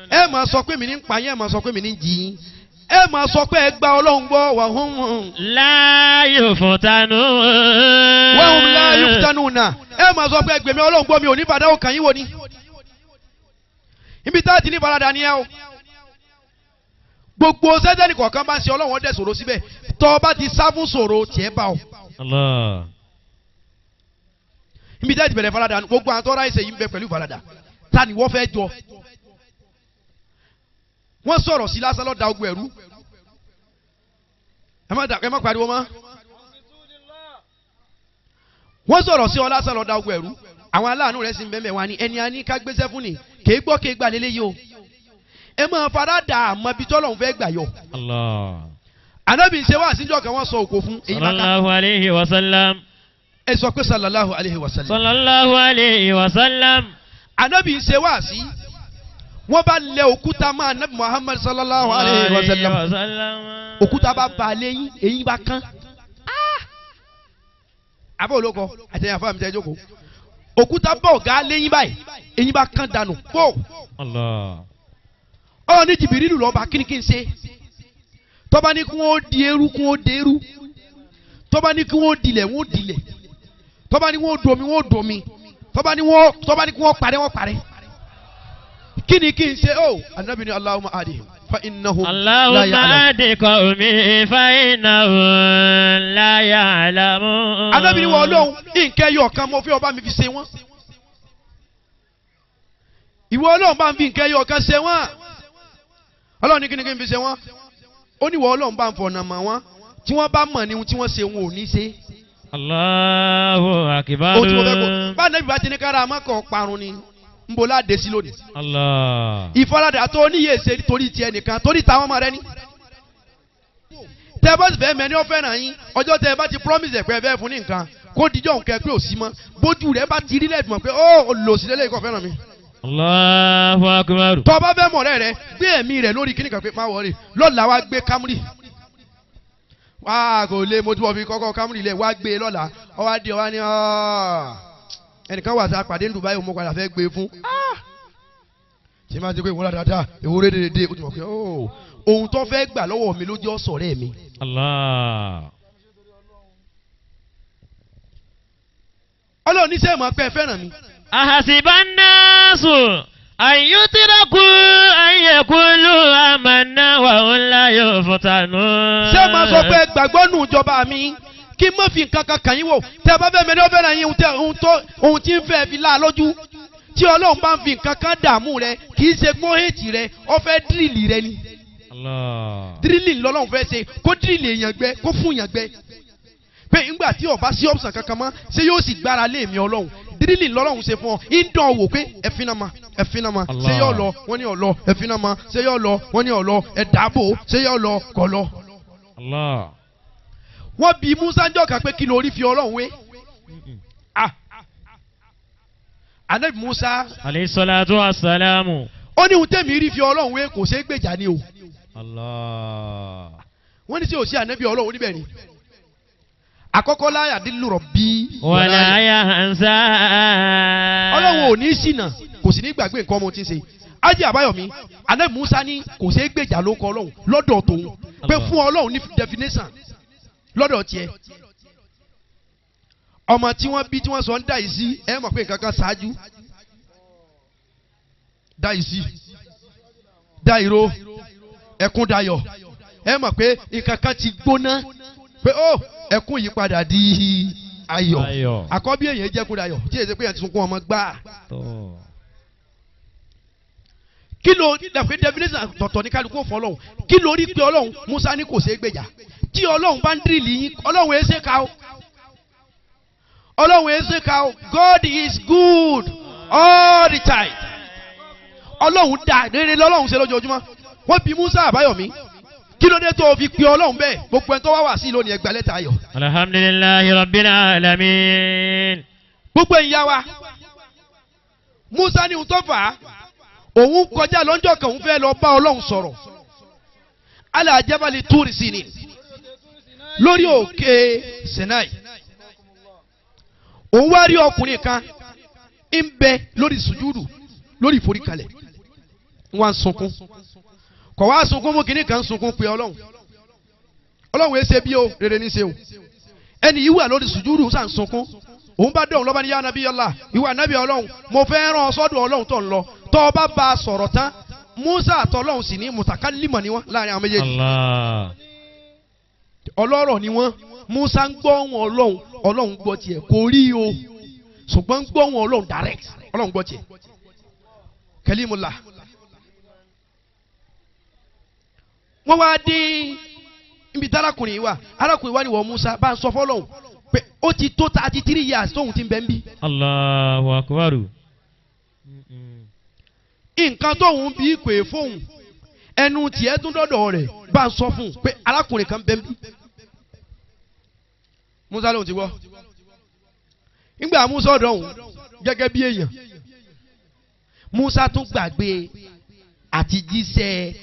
Ẹ máa sọ pé mi ní pa yín. Ẹ máa sọ pé mi ní jì yín. Ẹ máa sọ pé ẹ gba Ọlọ́run gbọ́. Wahum la yuftanun. Wahum la yuftanuna. Ẹ máa sọ pé ẹ gbèmí Ọlọ́run gbọ́ mi ò ní padà ó kàn yín wò ni. Ibi tá a ti ní farada ni ẹ o. Gbogbo sẹ́tẹ̀nì kọ̀ọ̀kan bá ń ṣe Ọlọ́run ọdẹ sọ̀rọ̀ síbẹ̀. Tọ́ ọ bá ti sá fún sọ̀rọ̀ tiẹ̀ bá ọ. Allah. Ibi tá a ti bẹ̀rẹ̀ farada gbogbo àwọn tọ́ra ẹsẹ̀ yìí ń bẹ pẹ̀lú farada. Ta ni wọ́n fẹ́ jọ? Wọ́n sọ̀rọ̀ sí lásán lọ́ọ́ da ogun ẹ̀rú. Ẹ má pariwo mọ́. Wọ́n sọ̀rọ̀ sí ọ lásán lọ́ọ́ da ogun ẹ̀rú. Àwọn aláàánú rẹ̀ sì ń bẹ́ẹ̀ wá ní ẹni a ní ká gbéṣẹ́ fún ni kì í gbọ́ kì í gbà lélẹ́yìí o. Ẹ máa farada àmọ́ ibi tọ́lọ́run fẹ́ gbà yọ. Allah. Ànábì ṣe wá síjọ́ kan wọ́n sọ òkò fún. Sallallahu alayhi wa sallam. Ẹ sọ pé sallallahu alayhi wa sallam. Sallallahu alayhi wa sallam. Ànábì ṣe wá sí. Wọ́n bá lẹ òkúta mọ́ Ànábì Muhammad sallallahu alayhi wa sallam. Òkúta bá ba léyìn eyín bá kán. Àbọ̀ olóko àtẹ̀yìn àfọ̀ àmì tẹ́ jókòó. Òkúta bá ọ̀gá léyìn báyìí eyín bá kán dànù. Pọ̀. Allah. Ọ̀rọ̀ ní Jìbìrìlù lọ́ba kí ni kí n ṣe? Tọ́ba ní kí wọ́n di eru kí wọ́n di eru. Tọ́ba ní kí wọ́n dilẹ̀ wọ́n dilẹ̀. Tọ́ba ní wọ́n domi wọ́n domi. Tọ́ba ní kí wọ́n parẹ́ wọ́n parẹ́. Kí ni kí n ṣe? Ó Ànábì ní Allahumma adihim fa innahum la Allahumma ya'lamun. adi qawmi fa innahum la ya'lamun. Ànábì ní wọ́n Ọlọ́run nǹkan ẹyọ kan mo fi ọba mi fi ṣe wọ́n. Ìwọ Ọlọ́run bá ń fi nǹkan ẹyọ kan ṣe wọ́n. Ọlọ́run ní kí ni kí n fi ṣe wọ́n? Ó ní ìwọ Ọlọ́run bá ń fọ̀nà mọ̀ wọ́n tí wọ́n bá mọ̀ ní ohun tí wọ́n ṣe wọn ò ní ṣe. Allahu akbar. Ó tí mo fẹ́ kó bá Ànábì bá ti ní kára àmọ́kọ̀ parun ni ń bo láde sí lónìí. Allah. Ìfaradà tó níyè ṣe torí tiẹ̀ nìkan torí táwọn ọmọ rẹ ní. Tẹ́ bá sì fẹ́ mẹ́ni ó fẹ́ràn yín ọjọ́ tẹ́ bá ti promise ẹ̀ pé ẹ fẹ́ fún ní nǹkan kó dijọ́ nǹkan pé ò sí mọ́ bójú rẹ̀ bá ti rí lẹ́ẹ̀dùn mọ̀ pé ó lò sí lélẹ́yìn kò fẹ́ràn mi. Allahu akbar. Tọ́ bá fẹ́ mọ̀ rẹ̀ gbé ẹ̀mí rẹ̀ lórí kíní kan pé má wọlé lọ́la wá gbé Camry. Wá kò lè mo tí wọ́n fi kọ́kọ́ Camry lẹ̀ wá gbé lọ́la ọ wá di ọ wá ní ẹnìkan wà sá pàdé ní Dubai mo padà fẹ́ gbé fún. Ṣé máa ti pé ìwọ́n dáadáa ìwọ́n rédèrèdè ó ti mọ̀ pé ohun tó fẹ́ gbà lọ́wọ́ mi ló jẹ́ ọ̀sọ̀rẹ́ mi. Allah. Ọlọ́run ní sẹ́ẹ̀ máa pẹ́ fẹ́ràn mi. Ahasiban nasu an yutraku an yaqulu amanna wa hum la yuftanun. Ṣé máa sọ pé gbàgbọ́ nù ìjọba mi kí n má fi nǹkan kan kàn yín wò tẹ́ ẹ bá fẹ́ mẹ́ni ó fẹ́ràn yín ohun tí ń fẹ́ fi láà lójú tí Ọlọ́run bá ń fi nǹkan kan dààmú rẹ kì í ṣe gbọ́n èjì rẹ ó fẹ́ dírìlì rẹ ni. Allah. Dírìlì lọ́lọ́run fẹ́ ṣe kó dírìlì èèyàn gbẹ kó fún èèyàn gbẹ pé ńgbà tí ọba sí option kankan mọ́ ṣé yóò sì gbára lé mi Ọlọ́run dírìlì lọ́lọ́run ṣe fún ọ ìdán wò pé ẹ̀fínàmà ṣé yóò lọ wọ́n ní ọ̀lọ́ ẹ̀fínàmà ṣé yóò lọ wọ́n ní ọ̀lọ́ ẹ̀dàbò ṣé yóò lọ kọ̀ lọ. Allah. Wọ́n bi Musa jọ́ kan pé kí lórí fi Ọlọ́run wé. Ànábì Musa. Alayhi salatu wa salamu. Ó ní ohun tẹ́mi rí fi Ọlọ́run wé kò ṣeé gbèjà ni o. Allah. Wọ́n ní sí òsì ànábì Ọlọ́run níbẹ̀ ni. Àkọ́kọ́ láyà dín lùrọ̀ bí. Wala yansa. Ọlọ́run ò ní ṣìnà kò sì ní gbàgbé nǹkan ọmọ tí ń ṣe. Ájì Àbáyọ̀mí Ànábì Musa ní kò ṣeé gbèjà ló kọ Ọlọ́run lọ́dọ̀ tòun pé fún Ọlọ́run ní definition lọ́dọ̀ tiẹ̀. Ọmọ tí wọ́n bí tí wọ́n sọ ń dá yìí sí ẹ mọ̀ pé nǹkan kan ṣáájú. Dá yìí sí dá ìró ẹkún dayọ̀ ẹ mọ̀ pé nǹkan kan ti gbóná pé ó ẹkún yìí padà di ayọ̀ àkọ́bí èèyàn jẹ́kún dayọ̀ tí èsì pé èèyàn ti sunkún ọmọ gbáà. Kí ló dàpé definition tọ̀tọ̀ ní kálukú fún Ọlọ́run kí ló rí pé Ọlọ́run Musa ní kò ṣeé gbèjà tí Ọlọ́run bá ń dìrìlì yín Ọlọ́run ẹ̀ ṣe ká o Ọlọ́run ẹ̀ ṣe ká o God is good all the time Ọlọ́run dá rere lọ́lọ́run ṣe lójoojúmọ́ wọ́n bi Musa Àbáyọ̀mí kí ló dé tó fi pe Ọlọ́run bẹ́ẹ̀ gbogbo ẹni tó wá wá sí lónìí ẹgbẹ́ lẹ́tà ayọ̀. Alhamdulillahi rabbil alamin. Gbogbo ìyá wa Musa ní ohun tó fà á òun kọjá lọ́jọ́ kan òun fẹ́ lọ bá Ọlọ́run sọ̀rọ̀ ala jabali Turi Sinin lórí òkè Sinai òun wá rí ọkùnrin kan ń bẹ lórí sùjúdù lórí ìforíkalẹ̀ wọ́n sunkún kò wá sunkún mú kínní kan sunkún pé ọlọ́run ẹ ṣe bí o rere ní ṣe o ẹni yìí wà lórí sùjúdù sàn sunkún òun bá dọ̀hún lọ́ba ní yá nàbí yọlá ìwà nàbí ọlọ́run mo fẹ́ rán ọ sọ́dọ̀ ọlọ́run tó ń lọ tó o bá bá a sọ̀rọ̀ tán Musa àtọ́lọ́run sì ní mùtàkálímọ̀ ni wọ́n láàrin àwọn méjèèjì ọlọ́rọ̀ ni wọ́n Musa ń gbọ́ wọn ọlọ́run gbọ́ tiẹ̀ kò rí o ṣùgbọ́n ń gbọ́ wọn ọlọ́run direct ọlọ́run gbọ́ tiẹ̀ Kalimullah. wọ́n wá dé ibi tí arákùnrin wa ni wọ́n Musa bá ń sọ fọ́lọ́hún pé ó ti tó 33 years tóun ti ń bẹ ń bí. Allahu Akbar. nǹkan tóun bí pè fóun ẹnu tiẹ̀ tún dọ́dọ̀ rẹ̀ bá ń sọ fún un pé arákùnrin kan bẹ ń bí. Musa lóun ti wọ́ nígbà Musa ọ̀dọ̀ òun gẹ́gẹ́ bí èèyàn Musa tún gbàgbé àti jíṣẹ́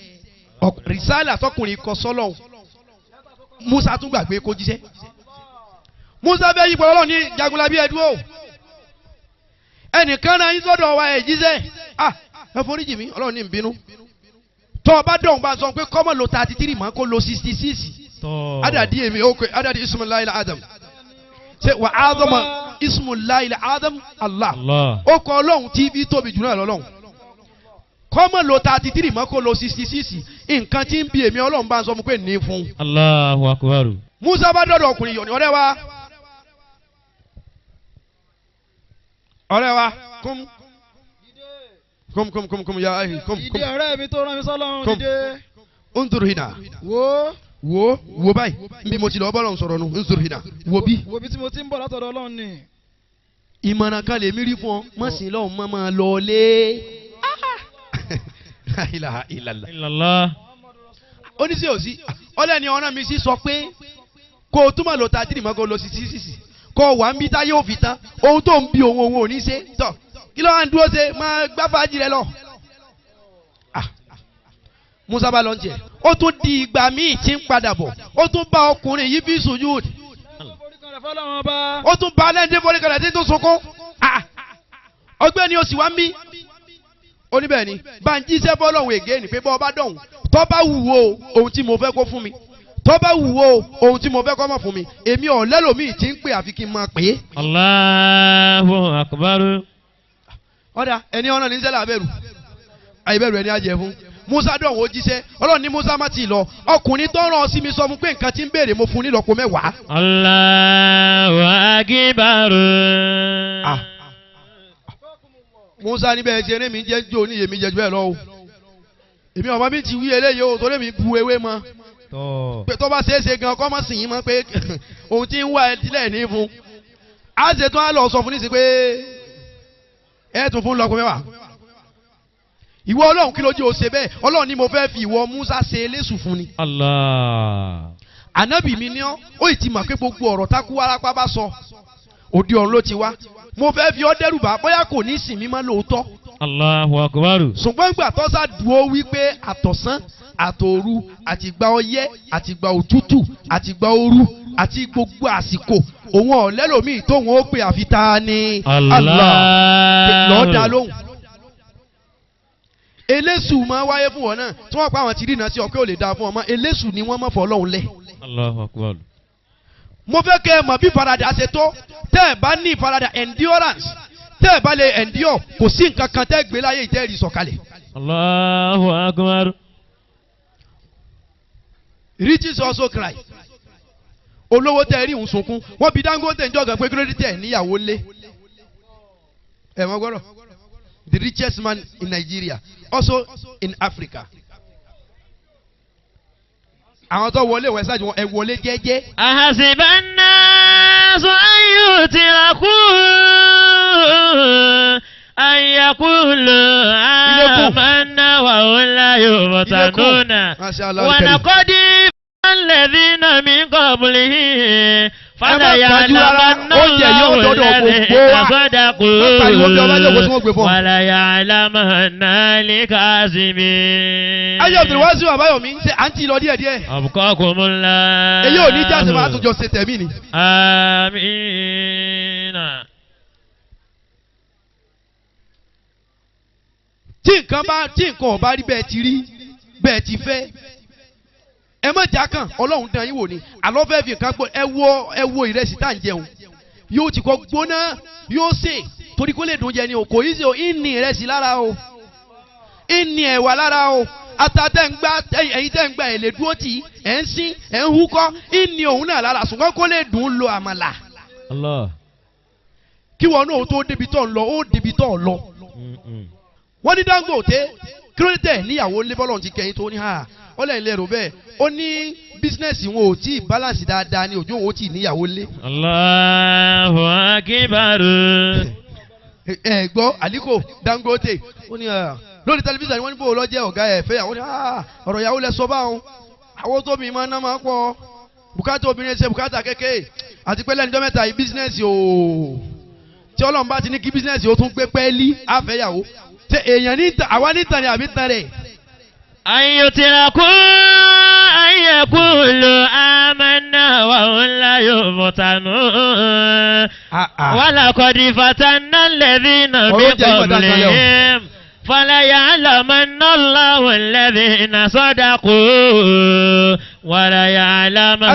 rìsálà tọkùnrin kọ sọ́lọ́hún Musa tún gbàgbé kó jíṣẹ́ Musa bẹ́ẹ̀ yípo ọlọ́run ní Jagunlabi ẹ̀dúró ẹnìkan náà yín sọ́dọ̀ wa ẹ̀ jíṣẹ́ ẹ foríjì mi ọlọ́run ní ìbínú tó o bá dọ̀hún bá sọ pé kọ́mọ̀ lo 33 mọ́ kó lo 66 adadi èmi ó pé adadi ismullahi al-adam ṣe wà á dọ́mọ ismullahi al-adam Allah ó kọ ọlọ́run tí bí tóbi jù náà lọ́lọ́run kọ́mọ̀ lo 33 mọ́ kó lo 66 nǹkan tí ń bi èmi ọlọ́run bá ń sọ fún pé ní fún. Allahu Akbar. Musa bá dọ̀dọ̀ ọkùnrin yọ̀ ní ọ̀rẹ́ wa kum ya ahi kum. ìdí ọ̀rẹ́ mi tó rán mi sọ́lọ́run dìde. Unzur hina. wo báyìí nbí mo ti lọ bọ́lọ̀ sọ̀rọ̀ nù unzur hina wo bí. wo bí tí mo ti ń bọ̀ látọ̀dọ̀ Ọlọ́run ni. ìmọ̀ràn kan lè mí rí fún ọ má sì lọ́hùn má máa lọ lé. ilaha illallah. oníṣẹ́ òsì ọlẹ́ni ọ̀ràn mi sì sọ pé kó o túmọ̀ lọ ta tìrì mọ́ kó o lọ sí sísì kó o wà ń bí táyé òfin tán ohun tó ń bi òun ò ní ṣe tọ̀ kí ló wà ń dúró ṣe máa gbá fàájì rẹ lọ. Musa bá lọ ń jẹ ó tún di ìgbà míì tí ń padà bọ̀ ó tún bá ọkùnrin yìí bí sùjúd ó tún bá lẹ́ńdé foríkalẹ̀ tí tó sunkún ọgbẹ́ni oṣù wa ń bí oníbẹ̀ ni bá ń jíṣẹ́ bọ́lọ́hún ègé ni pé bọ́ ọba dọ̀hún tó bá wù ó ohun tí mo fẹ́ kó fún mi tó bá wù ó ohun tí mo fẹ́ kó mọ̀ fún mi èmi ò lẹ́lòmíì tí ń pè àfi kí n máa pè é. Allahu Akbar. ọ̀dà ẹni ọ̀nà ní sẹ́lẹ̀ abẹ́rù àìbẹ̀rù ẹni àjẹ fún Musa dọ̀hún ó jíṣẹ́ ọlọ́run ní Musa má ti lọ ọkùnrin tó rán ọ sí mi sọ fún pé nǹkan tí ń béèrè mo fún nílọ́po 10. Allahu Akbar. Musa níbẹ̀ ṣe eré mi jẹ́ jó ní èmi jẹ́ jù bẹ́ẹ̀ lọ o èmi ọmọ mi ti wí eléyìí o torí mi bu ewé mọ́ pé tó bá ṣeéṣe gan kọ́ mọ́ sìn yín mọ́ pé òun ti ń wá ẹtílẹ̀ ní fún á ṣe tán á lọ sọ fún nísìsiyìí pé ẹ tún fún lọ́kùn 10. ìwọ ọlọ́run kí ló jẹ́ o ṣe bẹ́ẹ̀ ọlọ́run ni mo fẹ́ fi ìwọ Musa ṣe eléṣù fún ni. Allah. Ànábì mi ní ọ́ ó ì ti mọ̀ pé gbogbo ọ̀rọ̀ tákú wárápá bá sọ òde ọ̀run ló ti wá mo fẹ́ fi ọ́ dẹ́rù bá bóyá kò ní sìn mí mọ́ lóòótọ́. Allahu Akbar. ṣùgbọ́n ìgbà tó sá dúró wípé àtọ̀sán àtòru àtìgbà ọyẹ́ àtìgbà òtútù àtìgbà ooru àti gbogbo àsìkò òun ọ̀lẹ́lòmíì tóun ó pè àfi ta ni Allah lọ́ọ́ dá lóhùn. Eléṣù máa wáyé fún wọn náà tí wọ́n pa àwọn tí rìnnà sí ọ̀pẹ́ ò lè dáa fún ọmọ eléṣù ni wọ́n mọ̀ fọ́ ọlọ́run lẹ̀. Allahu Akbar. mo fẹ́ kẹ́ ẹ mọ̀ bí faradà ṣe tó tẹ́ ẹ bá ní faradà endurance tẹ́ ẹ bá lè endure kò sí nǹkan kan tẹ́ gbé láyé ìtẹ́rì sọ̀kalẹ̀. Allahu Akbar. Riches also cry. olówó tẹ́ rí òun sunkún wọ́n bi Dangote ń jọ̀gàn pé kí tẹ́ níyàwó lé. ẹ mọ gbọ́dọ̀ the richest man in Nigeria also in Africa. àwọn tó wọlé wẹ̀ sáájú wọn ẹ wọlé jẹ́jẹ́. Ahasiban nasu an yutraku an yaqulu amanna wa hum la yuftanuna wa laqad alladhina min qablihim فليعلمن الله الذين صدقوا وليعلمن الكاذبين. ayé Abdulwasi Abayomi ṣe àǹtí lọ díẹ̀díẹ̀. أبقاكم الله. èyí ò ní jáde máa tún jọ ṣe tẹ̀mí ni. آمين. tí nǹkan ò bá rí bẹ́ẹ̀ ti rí bẹ́ẹ̀ ti fẹ́ ẹ má jà kàn Ọlọ́run dán yín wò ni àlọ́ fẹ́ fi nǹkan gbọ́ ẹ wo ìrẹsì tá à ń jẹun yóò ti kọ́ gbóná yóò sè torí kó lè dùn jẹ ni o kò yí sí o ìní ìrẹsì lára o ìní ẹ̀wà lára o ata tẹ́ ń gbá ẹ̀yin tẹ́ ń gbá ẹ̀ lè dúró tì ẹ̀ ń sín ẹ̀ ń húkọ́ ìní òun náà lára ṣùgbọ́n kó lè dùn lo àmàlà. Allah. kí wọn náà tó débi tó ń lọ ó débi tó ń lọ. wọ́n ní Dangote kílódé níyàwó lébọ́lọ̀ ti kẹ́yìn tó ní ha ó lẹ́yìn lẹ́rù bẹ́ẹ̀ ó ní bísínẹ́sì wọn ò tí ì balance dáadáa ní òjò wọn ò tí ì níyàwó lé. Allahu Akbar. ẹ gbọ́ Aliko Dangote ó ní lórí tẹlifíṣàn wọ́n ní bó lọ jẹ́ ọ̀gá ẹ̀ fẹ́ àwọn ní ọ̀rọ̀ ìyàwó lẹ sọ báwọn àwọn tó mi máa ná máa pọ̀ bùkátà obìnrin ṣe bùkátà kékeré àti pé lẹ́nu dọ́mẹ́ta yìí bísínẹ́sì o tí Ọlọ́run bá ti ní kí bísínẹ́sì ó tún gbé pẹ́ẹ́lí àfẹ́yàwó ṣe èèyàn ní àwa ní tàn ní àbí tàn rẹ̀. ayọ̀tìlákùn ayẹ̀kùlù àmàna wàhùnlá yóò mọ̀tànù. wàlàkọ̀dì fatanà lẹ́dínà bí kọ̀ọ̀lẹ́yìn. فليعلمن الله الذين صدقوا وليعلمن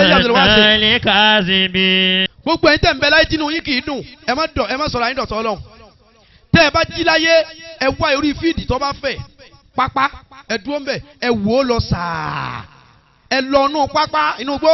الكاذبين. gbogbo ẹni tẹ́ ń bẹ láyé tínú yín kì í dùn ẹ má sọ̀rọ̀ ayé dọ̀tọ̀ Ọlọ́run tẹ́ ẹ bá jí láyé ẹ wá orí fíìdì tó bá fẹ̀ pápá ẹ dúró ń bẹ̀ ẹ wò ó lọ sàá ẹ lọ inú pápá inú gbó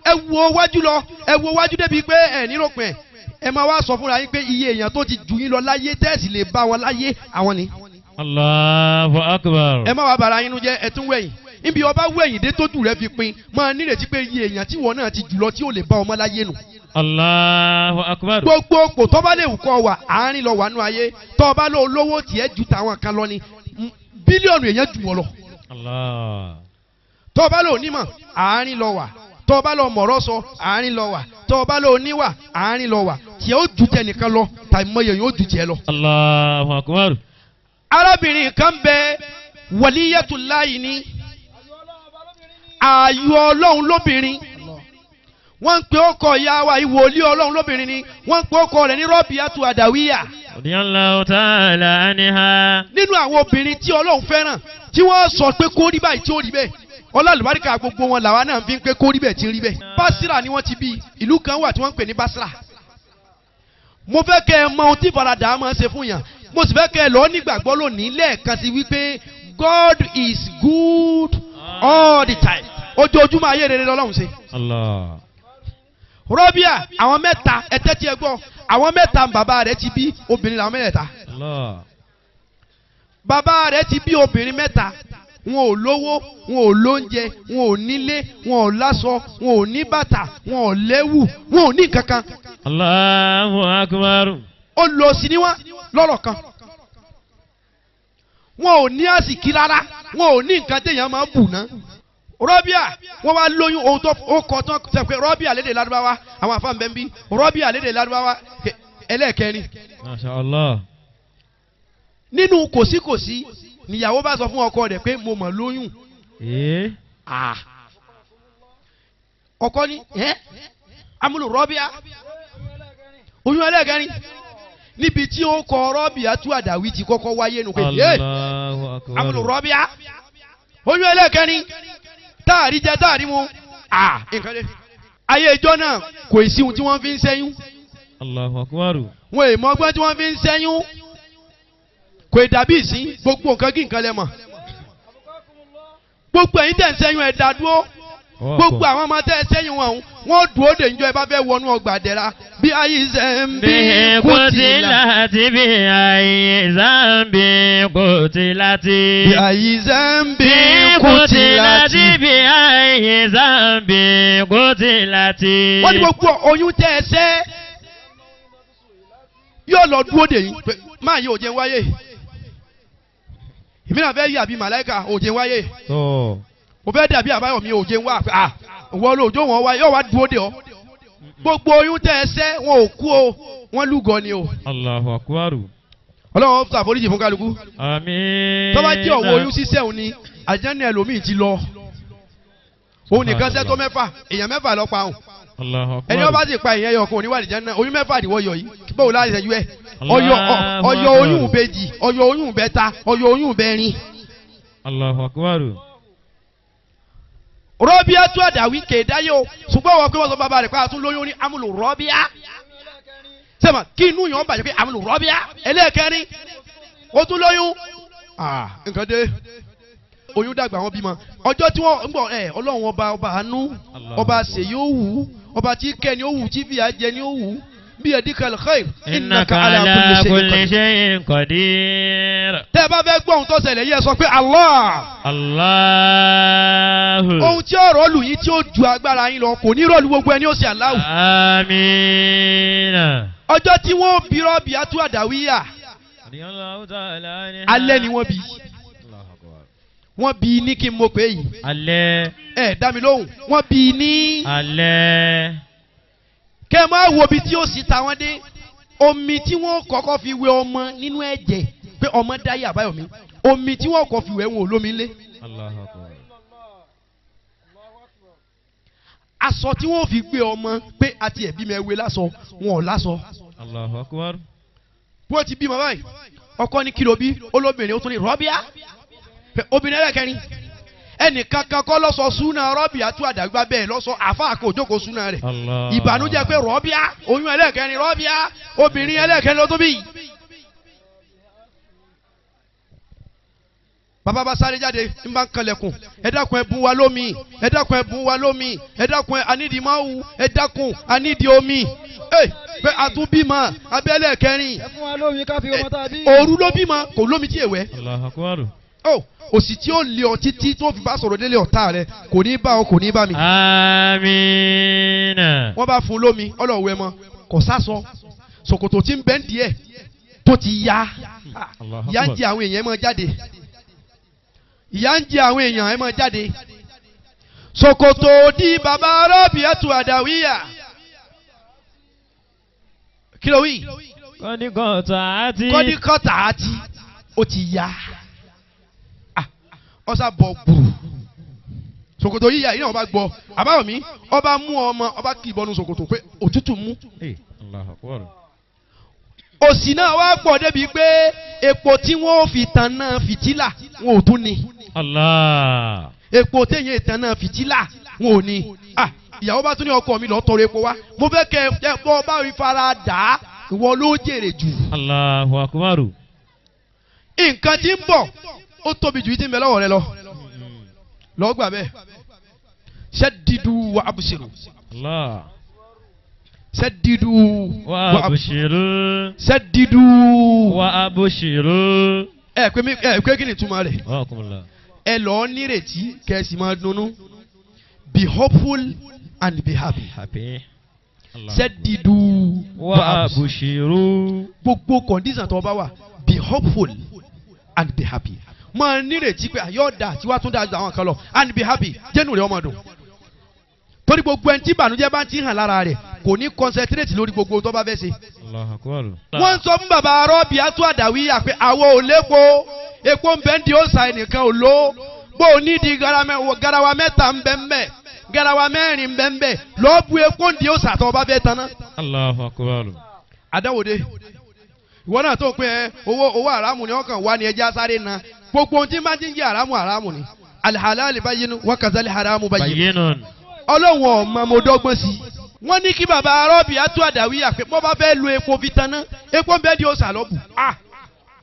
ẹ wò ó wájú lọ ẹ wò ó wájú débi pé ẹ níròpin ẹ máa wá sọ fúnra yín pé iye èèyàn tó ti jù yín lọ láyé tẹ́ẹ̀sì lè bá wọn láyé àwọn ni. Allahu Akbar. ẹ má wá bara yín jẹ́ ẹ tún wẹ̀yìn níbi ọba wẹ̀yìn dé tójú rẹ fi pin máa nírètí pé iye èèyàn tí wọn náà ti jùlọ tí ò lè bá ọmọ láyé nù. Allahu Akbar. gbogbo òpò tó bá lè wù kọ́ wà àárín lọ wà nù ayé tó bá lọ lówó tiẹ̀ ju tàwọn kan lọ ni bílíọ̀nù èèyàn jù wọ́n lọ. Allah. tó bá lọ onímọ̀ àárín lọ wà tó bá lọ mọ̀rọ̀ sọ àárín lọ wà tó bá lọ oníwà àárín lọ wà tiẹ̀ ó ju tẹnìkan lọ tàbí mọ̀yẹ̀ yóò ju tiẹ̀ lọ. Allahu Akbar. arábìnrin kan bẹ wàlíyàtúláyì ní ààyò Ọlọ́run lóbìnrin wọ́n ń pe ọkọ ìyá wa ìwòlíì Ọlọ́run lóbìnrin ni wọ́n ń pe ọkọ rẹ̀ ní Rọ́bìyàtú Àdàwíyà. Radiyallahu ta'ala anha. nínú àwọn obìnrin tí Ọlọ́run fẹ́ràn tí wọ́n sọ pé kó rí báyìí tí ó rí bẹ́ẹ̀ ọlọ́lùbáríkà gbogbo wọn làwa náà fi ń pé kó rí bẹ́ẹ̀ tí ń rí bẹ́ẹ̀. Basira ni wọ́n ti bí ìlú kan wà tí wọ́n ń pè ní Basira. mo fẹ́ kẹ́ ẹ mọ ohun tí ìfaradà máa ń ṣe fún yàn mo sì fẹ́ kẹ́ ẹ lọ nígbàgbọ́ lónìí lẹ́ẹ̀kan sí wípé God is good all the time ojoojúmọ́ ayé rere lọ́lọ́run ṣe. Allah. Rọ́bíà àwọn mẹ́ta ẹ̀tẹ́ tí ẹ gbọ́ àwọn mẹ́ta bàbá rẹ̀ ti bí obìnrin làwọn mẹ́ta. Allah. bàbá rẹ̀ ti bí obìnrin mẹ́ta wọn ò lówó wọn ò lóúnjẹ wọn ò nílé wọn ò láṣọ wọn ò ní bàtà wọn ò lẹ́wù wọn ò ní kankan. Allahu Akbar. ó lọ sí ni wọn lọ́rọ̀ kan wọn ò ní àsìkí rárá wọn ò ní nǹkan téèyàn máa bù ná. Rọ́bíà wọ́n wá lóyún ohun tó ó kọ́ tán sọ pé Rọ́bíà lédè Lárúbáwá àwọn àfáà mbẹ́ ń bí Rọ́bíà lédè Lárúbáwá ẹlẹ́ẹ̀kẹrin. Masha Allah. nínú kòsíkòsí níyàwó bá sọ fún ọkọ rẹ̀ pé mo mọ̀ lóyún. ọkọ ní amúlò Rọ́bíà oyún ẹlẹ́ẹ̀kẹrin níbi tí ó kọ Rọ́bìyàtú Àdàwí ti kọ́kọ́ wáyé nù pé amúlò Rọ́bíà oyún ẹlẹ́ẹ̀kẹrin táàrí jẹ táàrí mu nǹkan lé ayé ìjọ náà kò sí ohun tí wọ́n fi ń ṣẹ́yún. Allahu Akbar. wọn èèmọ̀ ọgbọ́n tí wọ́n fi ń ṣẹ́yún kò dàbí ìsín gbogbo nǹkan kí nǹkan lẹ mọ̀ gbogbo ẹ̀yin tẹ̀ ń ṣẹ́yún ẹ̀ dá dúró gbogbo àwọn ọmọ tẹ́ ẹ ṣẹ́yún wọn wọ́n dúró de njọ́ ẹ bá fẹ́ wọnú ọgbà dẹ̀ra bí ayé zambi kutilati bí ayé zambi kutilati bí ayé zambi kutilati bí ayé zambi kutilati. wọ́n ní gbogbo oyún tẹ́ ẹ ṣẹ́ yóò lọ dúró de yín máa yí òjò wáyé ìmíràn fẹ́ yí àbí màláìka òjò wáyé mo fẹ́ dàbí Àbáyọ̀mí òjò wá wọ́n lóòjó wọn wá yóò wá dúró de ọ́ gbogbo oyún tẹ́ ẹ ṣẹ́ wọn ò kú o wọ́n lúgọ ni o. Allahu akbar. ọlọ́run fún àforíjì fún kálukú. Àmín. tó bá jẹ́ ọ̀wọ́ oyún ṣíṣẹ́ òun ni àjẹ́ni ẹlòmíì ti lọ. òun nìkan ṣẹ́ tó mẹ́fà èèyàn mẹ́fà lọ pa òun. Allahu akbar. ẹni wọ́n bá sì pa èèyàn yọ ọkùnrin oníwàlì jẹ́ náà oyún mẹ́fà àdìwọ́ yọ yìí báwo láti ṣẹ́jú ẹ̀. ọyọ oyún ìbejì ọyọ oyún ìbẹta ọyọ oyún ìbẹrin. Allahu akbar. rọ́bíà tó àdàwí kéèdáyé o ṣùgbọ́n wọ́n pé wọ́n sọ bàbá rẹ̀ pé àtún lóyún ní amúlò rọ́bíà sẹ́mà kí inú yàn bàjẹ́ pé amúlò rọ́bíà ẹlẹ́ẹ̀kẹrin ó tún lóyún nǹkan dé oyún dàgbà wọn bímọ ọjọ́ tí wọ́n ń bọ̀ ọlọ́run ọba àánú ọba ṣèyí ó wù ú ọba tí kẹ́ni ó wù tí fìyà jẹ ni ó wù ú bí ẹ̀dínkàlẹ̀ khair innaka ala kulli shay'in qadir. tẹ́ ẹ bá fẹ́ gbọ́ ohun tó ṣẹlẹ̀ yẹ sọ pé Allah. Allahu. ohun tí ọ̀rọ̀ lù yín tí ó ju agbára yín lọ kò ní rọ̀lù gbogbo ẹni ó ṣe Allahu. Àmín. ọjọ́ tí wọ́n bí rọ́bì atú àdàwíyà alẹ́ ni wọ́n bí wọ́n bí ní kí n mọ̀ pé yìí. alẹ́. dá mi lóhùn wọ́n bí ní. alẹ́. kẹ́ ẹ máa wo ibi tí ó sì ta wọ́n dé omi tí wọ́n kọ́kọ́ fi wẹ ọmọ nínú ẹ̀jẹ̀ pé ọmọ dáyé àbáyọ̀mí omi tí wọ́n kọ́ fi wẹ̀ wọn ò lómi lé. aṣọ tí wọ́n fi gbé ọmọ pé àti ẹ̀bí mi ẹ̀wé lásọ wọn ò lásọ. Allahu Akbar. bí wọ́n ti bímọ báyìí ọkọ ní kìlọ̀ bí olóbìnrin ó tún ní rọ́bíà obìnrin ẹlẹ́kẹrin ẹnìkankan kọ́ lọ́sọ súnà rọ́bìà tó àdàgbà bẹ́ẹ̀ lọ́sọ àfáà kò jókòó súnà rẹ̀ ìbànújẹ́ pé rọ́bìà oyún ẹlẹ́kẹrin rọ́bìà obìnrin ẹlẹ́kẹrin ló tó bí. bàbá bá sáré jáde ń bá ń kalẹ̀kùn ẹ dákun ẹ bùn wa lómi ẹ dákun ẹ bùn wa lómi ẹ dákun ẹ anídìí máa wù ẹ dákun anídìí omi pé àtúbímọ abẹ́lẹ̀ kẹrin ẹ fún wa lómi ká fi ọmọ tá a bí. òru ló bímọ kò lómi tí èwẹ́. Allahu Akbar. òsì tí ó lé ọ títí tó fi bá sọ̀rọ̀ délé ọ̀tá rẹ kò ní bá ọ kò ní bá mi. Àmín. wọ́n bá fún lómi ọlọ́wẹ́ mọ́ kò sásọ ṣòkòtò tí ń bẹ́ ń díẹ̀ tó ti ya ìyá ń jẹ àwọn èèyàn ẹ máa jáde ìyá ń jẹ àwọn èèyàn ẹ máa jáde ṣòkòtò di bàbá Rabiatu Adawiya kí ló wí. kọ́díkọ́tà àti ó ti ya ọsà bọ̀ gbùrù ṣòkòtò yíya yìí náà ọba gbọ́ àbáwọ̀mí ọba mú ọmọ ọba kì í bọ́nu ṣòkòtò pé òtútù mú. òsì náà wá pọ̀ débi pé epo tí wọ́n fi tan náà fìtílà wọn ò tún ní. epo téèyàn ìtàn náà fìtílà wọn ò ní. ìyàwó bá tún ní ọkọ mi lọ tọrọ epo wá mo fẹ́ kẹ́ ẹ bọ́ bá rí fara dà á ìwọ ló jèrè jù. Allahu Akbar. nǹkan tí ń bọ̀ ó tóbi jù yìí tí ń bẹ lọ́wọ́ rẹ lọ lọ́ọ́ gbà bẹ́ẹ̀ ṣẹ́dídú wa abùsìrù ṣẹ́dídú wa abùsìrù ṣẹ́dídú wa abùsìrù. ẹ pé kí ni ìtumọ̀ rẹ̀ ẹ lọ́ọ́ nírètí kẹ́sì máa dunnú be hopeful and be happy. ṣẹ́dídú wa abùsìrù. gbogbo condition tó bá wà be hopeful and be happy. máa nírètí pé àyọ̀ dà tí wàá tún dà ju àwọn kan lọ and be happy jẹ́nu rẹ̀ ọmọ dùn. torí gbogbo ẹni tí ìbànújẹ́ bá ti hàn lára rẹ̀ kò ní concentrate lórí gbogbo tó bá fẹ́ ṣe. wọ́n sọ fún bàbá Rabiatu Adawiya pé àwọn ò lépo epo ń bẹ́ ń di òòsà ẹnìkan ò lò bó o ní di garawa mẹ́ta ń bẹ́ ń bẹ́ garawa mẹ́rin ń bẹ́ ń bẹ́ lọ́ọ́ bu epo ń di òòsà tó bá fẹ́ tanná. Allahu Akbar. adáwòde ìwọ náà tó ń pín owó àràmù ni ọkàn wá ní ẹja sáré na gbogbo ohun tí máa ń jẹ́ àràmù ni alhalal bayyinun wa kazal haramu bayyinun. ọlọ́run ọ̀ma mo dọ́gbọ́n sí i. wọ́n ní kí bàbá Rabiatu Adawiya pé bọ́ bá fẹ́ lo epo fi tanná epo ń bẹ́ di òòsà lọ́bù.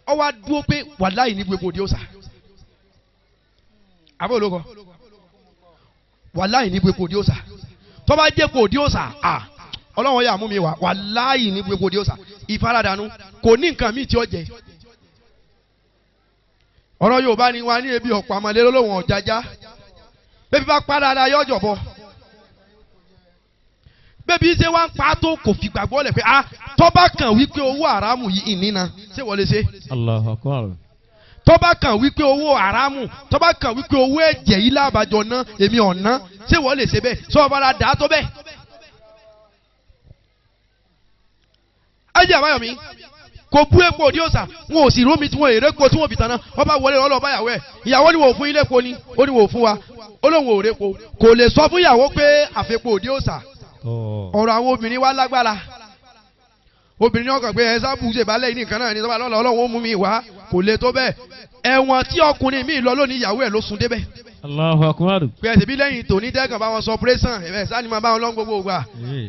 ọ wá dúró pé wàláhì ní gbogbo di òòsà. àbẹ́ olóko wàláhì ní gbogbo di òòsà tó bá jẹ́ kó di òòsà ọlọ́run yà mú mi wá wàláhì ní gbogbo di òòsà ìfaradànù kò ní nǹkan míì tí ó jẹ. ọ̀rọ̀ Yorùbá ni wọ́n á ní ebi ọ̀pọ̀ àmàlẹ́ lọ́wọ́ ọ̀jájá bébí bá padà ara yọ jọ̀bọ bébí ṣe wá ń pa tó kò fi gbàgbọ́ lẹ̀ pé tọ́ba kan wípé owó àràmù yìí ìnínà ṣé wọlé ṣe. Allahu Akbar. tọ́ba kan wípé owó àràmù tọ́ba kan wípé owó ẹ̀jẹ̀ yìí lábàjọ́ ná èmi ọ̀nà ṣé wọlé ṣe bẹ́ẹ̀ sọ ọba ara dà á tó bẹ́ẹ̀. ajé àbáyọ̀mí kò bú epo òdi òsà wọn ò sì rómi tí wọn èrè epo tí wọn fi tán náà ọba wọlé ọlọ́ọ̀bá ìyàwó ẹ̀ ìyàwó ni wò fún ilé epo ni ó ní wò fún wa ó lóun ò répo kò lè sọ fún ìyàwó pé àfẹ́po òdi òsà ọ̀rọ̀ àwọn obìnrin wa lágbára obìnrin ọkàn pé ẹ sábù ṣèbálẹ̀ yìí nìkan náà ní sọ́ba lọ́la ọlọ́run ó mú mi wá kò lè tó bẹ́ẹ̀ ẹ̀wọ̀n tí ọkùnrin mi lọ lónìí ìyàwó ẹ̀ ló sùn débẹ̀. Allahu akbar. pé ẹ̀sìn bí lẹ́yìn tòní tẹ́kàn bá wọn sọ pírẹ́sàn ẹ̀fẹ̀ sani máa bá wọn lọ gbogbo ògbà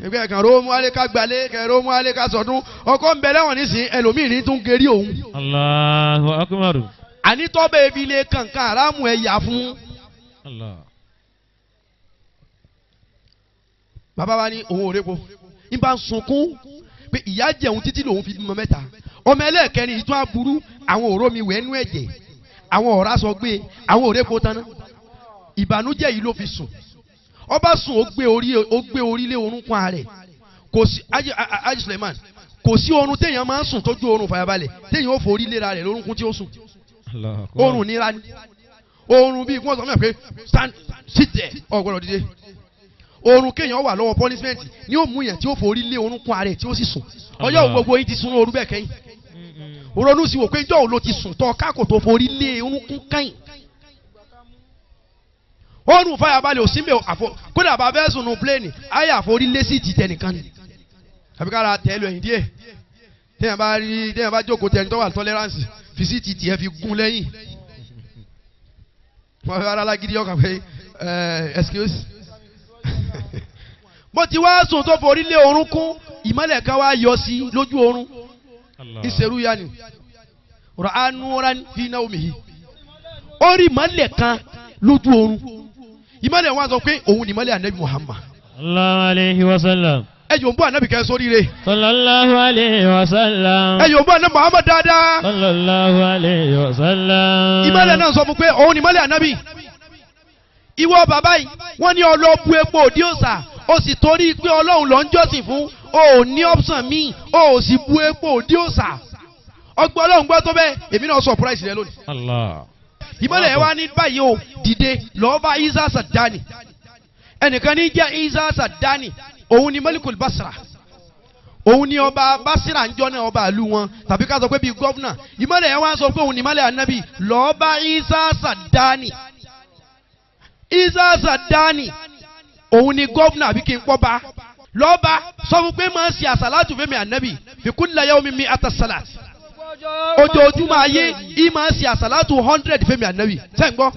ẹgbẹ́ kan rómú alẹ́ ká gbalẹ̀ kẹ rómú alẹ́ ká sọdún ọkọ ń bẹ lẹ́wọ̀n nísìn ẹlòmíì ní tún gerí òun. Allahu akbar. àní tọ́bẹ̀ ebi lè kankan aráàmù ẹ̀ yà fún. bàbá wa ní òun ò répo ń bá ń sunkún pé ìyá jẹun títí lòun fi bímọ mẹ́ta ọmọ ẹlẹ́ẹ̀kẹrin ìtún aburú àwọn òró mi wẹ̀ nú ẹ̀jẹ̀ àwọn ọ̀rá sọ gbé àwọn òrépo taná ìbànújẹ́ yìí ló fi sùn ọba sùn ó gbé orí lé orúnkún rẹ̀ kò sí Haji Suleiman kò sí oorun téèyàn máa ń sùn tójú oorun fàyàbalẹ̀ téèyàn ó forí léra rẹ̀ lórúnkún tí ó sùn oorun nira ni oorun bíi wọ́n sọ fún mi pé stand sit there ọ̀gbọ́dọ̀ dìde oorun kéèyàn wà lọ́wọ́ punishment ni ó mú yẹn tí ó forí lé orúnkún rẹ̀ tí ó sì sùn ọjọ́ gbogbo yín ti sun oorun bẹ́ẹ̀ kẹ́yìn ronú sí wò pé ìjọ́ òun ló ti sùn tọ́ káàkó tó forí lé orúnkún kẹ́yìn oorun fàyàbalẹ̀ òsínbẹ̀ kódà bá fẹ́ sùn nù pléènì ayé àforí lé sí ti tẹnìkan ni àbí kára tẹ́ lọ ẹ̀yìn díẹ̀ téèyàn bá jókòó tẹni tó wà tolerance fi sí ti tiẹ̀ fi gún lẹ́yìn wọ́n fẹ́ ara lágídí ọkàn pé excuse bó ti wá sùn tó forí lé orúnkún ìmọ̀lẹ̀ kan wá yọ sí lójú oorun ìṣerú ya ni rà á núra fi náà omi yìí ó rí ìmọ̀lẹ̀ kan lójú oorun ìmọ̀lẹ̀ wọn sọ pé òun ni ìmọ̀lẹ̀ anabi Muhammad. Sallallahu alayhi wa sallam. ẹ yóò bọ́ anabi kẹ́ sórí rẹ̀. Sallallahu alayhi wa sallam. ẹ yóò bọ́ anabi Muhammad dáadáa. Sallallahu alayhi wa sallam. ìmọ̀lẹ̀ náà sọ fún pé òun ni ìmọ̀lẹ̀ anabi. ìwọ bàbá yìí wọ́n ní ọlọ́bu epo òdi òsà ó sì torí pé ọlọ́run ló ń jọ́sìn fún o ò ní option míì o ò sì bu epo òdi òsà ọgbọ́n ọlọ́run gbọ́ tó bẹ́ẹ̀ èmi náà surprise rẹ lónìí. Allah. ìmọ̀lẹ̀ wa ní báyìí o dìde lọ́ọ́ bá Isa Sadani ẹnìkan ní jẹ́ Isa Sadani òun ni Malikul Basra òun ni ọba Basra ń jọ́ náà ọba ìlú wọn tàbí ká sọ pé bíi gọ́vnà ìmọ̀lẹ̀ wa sọ pé òun ni ìmọ̀lẹ̀ anabi lọ́ọ́ bá Isa Sadani Isa Sadani òun ni gọ́vnà àbí kí n pọ́ bá lọ́ba sọ fún pé máa ń ṣe àsàlátù fẹ́mi ànábì fi kulli yawmin mi'ata salat ojoojúmọ́ ayé yìí máa ń ṣe àsàlátù 100 fẹ́mi ànábì sẹ́yìn gbọ́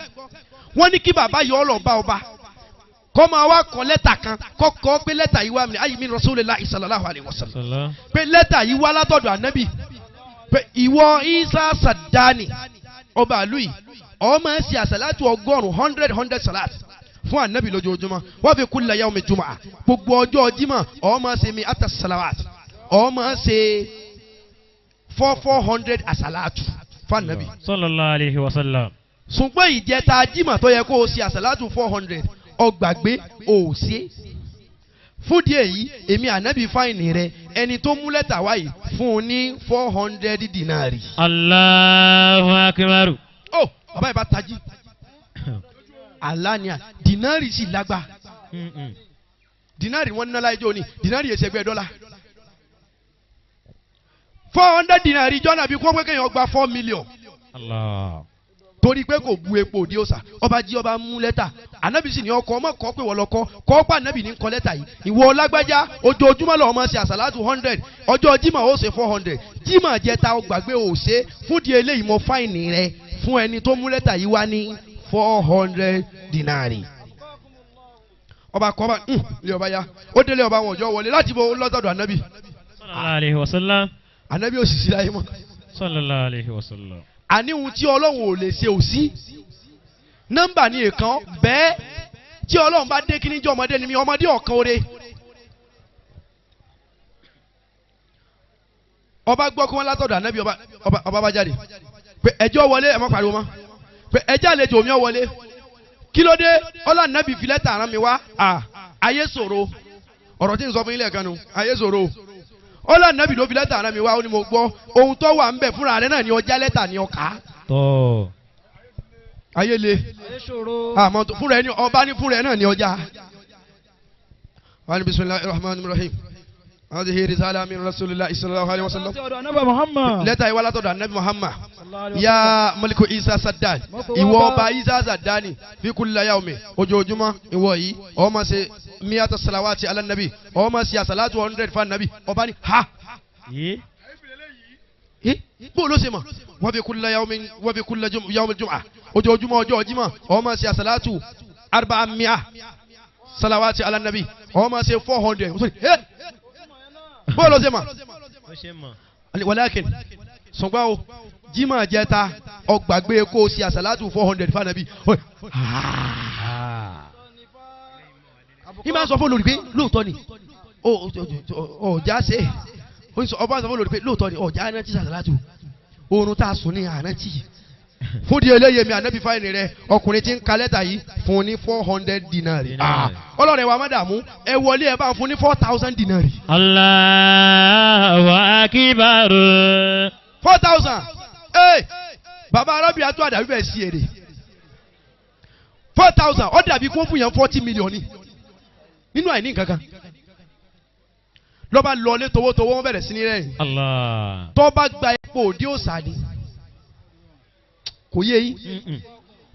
wọ́n ní kí bàbá yọ ọ́ lọ bá ọba kọ́ máa wá kọ́ lẹ́tà kan kọ́ pé lẹ́tà yìí wá mi ayé mi Rasulullahi sallallahu alaihi wasallam pé lẹ́tà yìí wá látọ̀dọ̀ ànábì pé ìwọ Isa Sadani ọba àlù yìí ó máa ń ṣe àsàlátù 100 salat fún anabi lójoojúmọ́ wọ́n fi kulli yawmi jumu'ah gbogbo ọjọ́ Jímọ̀ ó máa ṣe mi ata salawat ó máa ṣe 400 asalatu fún anabi. Sallallahu alayhi wa sallam. ṣùgbọ́n ìjẹta Jímọ̀ tó yẹ kó o ṣe asalatu 400 ọgbàgbé o ṣe fún díẹ̀ yìí èmi anabi fáìnì rẹ ẹni tó mú lẹ́tà wáyé fún un ní 400 dinari. Allahu akbar. ó bàbá yìí bá tají alania dinari sì lágbá dinari wọn nala ijó ni dinari yẹ sẹgbẹ dọ́là 400 dinari jọ́nà bí kó pé kéèyàn gba 4 million. Allah. torí pé kò bu epo òdi òsà ọba jí ọba mú lẹ́tà anabi sì ní ọkọ ọmọ kọ pé wọ́n lọ kọ́ pa anabi ní kọ́ lẹ́tà yìí ìwọ lágbájá ojoojúmọ́ lọ́wọ́ máa ṣe àsàlátù 100 ọjọ́ Jímọ̀ ó ṣe 400 Jímọ̀ jẹta ọgbàgbé ò ṣe fún di eléyìí mọ fáìnì rẹ fún ẹni tó mú lẹ́tà yìí wá ní 400 dinari. ọba kọba ilé ọba ya ó délé ọba wọn ọjọ́ wọlé láti bọ lọ́dọ̀ anabi. Sallallahu alayhi wa sallam. anabi ò sì sí láyé mọ́. Sallallahu alayhi wa sallam. àníhun tí ọlọ́run ò lè ṣe ò sí nọ́mbà ní èèkan bẹ́ẹ̀ tí ọlọ́run bá dé kíní jẹ́ ọmọdé ni mi ọmọdé ọ̀kan oore. ọba gbọ́ kí wọ́n látọ̀dọ̀ anabi ọba bá jáde pé ẹjọ́ wọlé ẹ má pariwo mọ́ pé ẹjẹ́ àlejò mi ọ wọlé kí ló dé ọlá nàbì filẹ̀ tààrà mi wá ayé ṣòro ọ̀rọ̀ tí n sọ fún ilé ẹ̀kan nu ayé ṣòro ọlá nàbì ló filẹ̀ tààrà mi wá ó ní mo gbọ́ ohun tó wà ń bẹ̀ fúnra rẹ̀ náà ni ọjà lẹ́tà ni ọkà tọ́ ayé le àmọ́ fúnra ẹni ọba ní fúnra ẹ náà ni ọjà wà ní bismillahir rahmanir rahim هذه رسالة من رسول الله صلى الله عليه وسلم. lẹ́tà yìí wá látọ̀dọ̀ anabi Muhammad. ya maliku Isa Saddad. ìwọ ọba Isa Saddani fi kulli yawmi ojoojúmọ́ ìwọ yìí ó máa ṣe miyata salawati ala nabi ó máa ṣe asalatu 100 fa nabi ọba ni ha. bó ló ṣe mọ̀ wa fi kulli yawmin wa fi kulli yawmil jum'ah ojoojúmọ́ ọjọ́ Jímọ̀ ó máa ṣe asalatu 400 salawati ala nabi ó máa ṣe 400. bó ló ṣe mọ̀ walakin ṣùgbọ́n o Jímọ̀ jẹta ọgbàgbé kó o ṣe àṣàlátù 400 fanabi. ìmọ̀ sọ fún olórí pé lóòótọ́ ni ọjà ṣe ọba sọ fún olórí pé lóòótọ́ ni ọjà anáti àṣàlátù oorun tá a sùn ní ànántì. fún di eléyè mi ànábì fáìní rẹ ọkùnrin tí ń ka lẹ́tà yìí fún ní 400 dinari. ọlọ́run wa má dààmú ẹ wọlé ẹ bá fún ní 4000 dinari. Allahu akbar. 4000. bàbá arábìnrin àtúwà dàbí bẹ́ẹ̀ sí èrè 4000 ó dàbí kó fún yẹn 40 million ní nínú àìní nǹkan kan lọ́ba lọlé towótowó wọ́n bẹ̀rẹ̀ sí ní rẹ́rìn. tó bá gba epo òdi òsà ni kò yé yín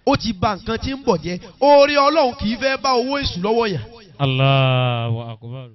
ó ti ba nǹkan tí ń bọ̀ jẹ́ oore Ọlọ́run kì í fẹ́ bá owó èṣù lọ́wọ́ yẹn. Allahu akbar.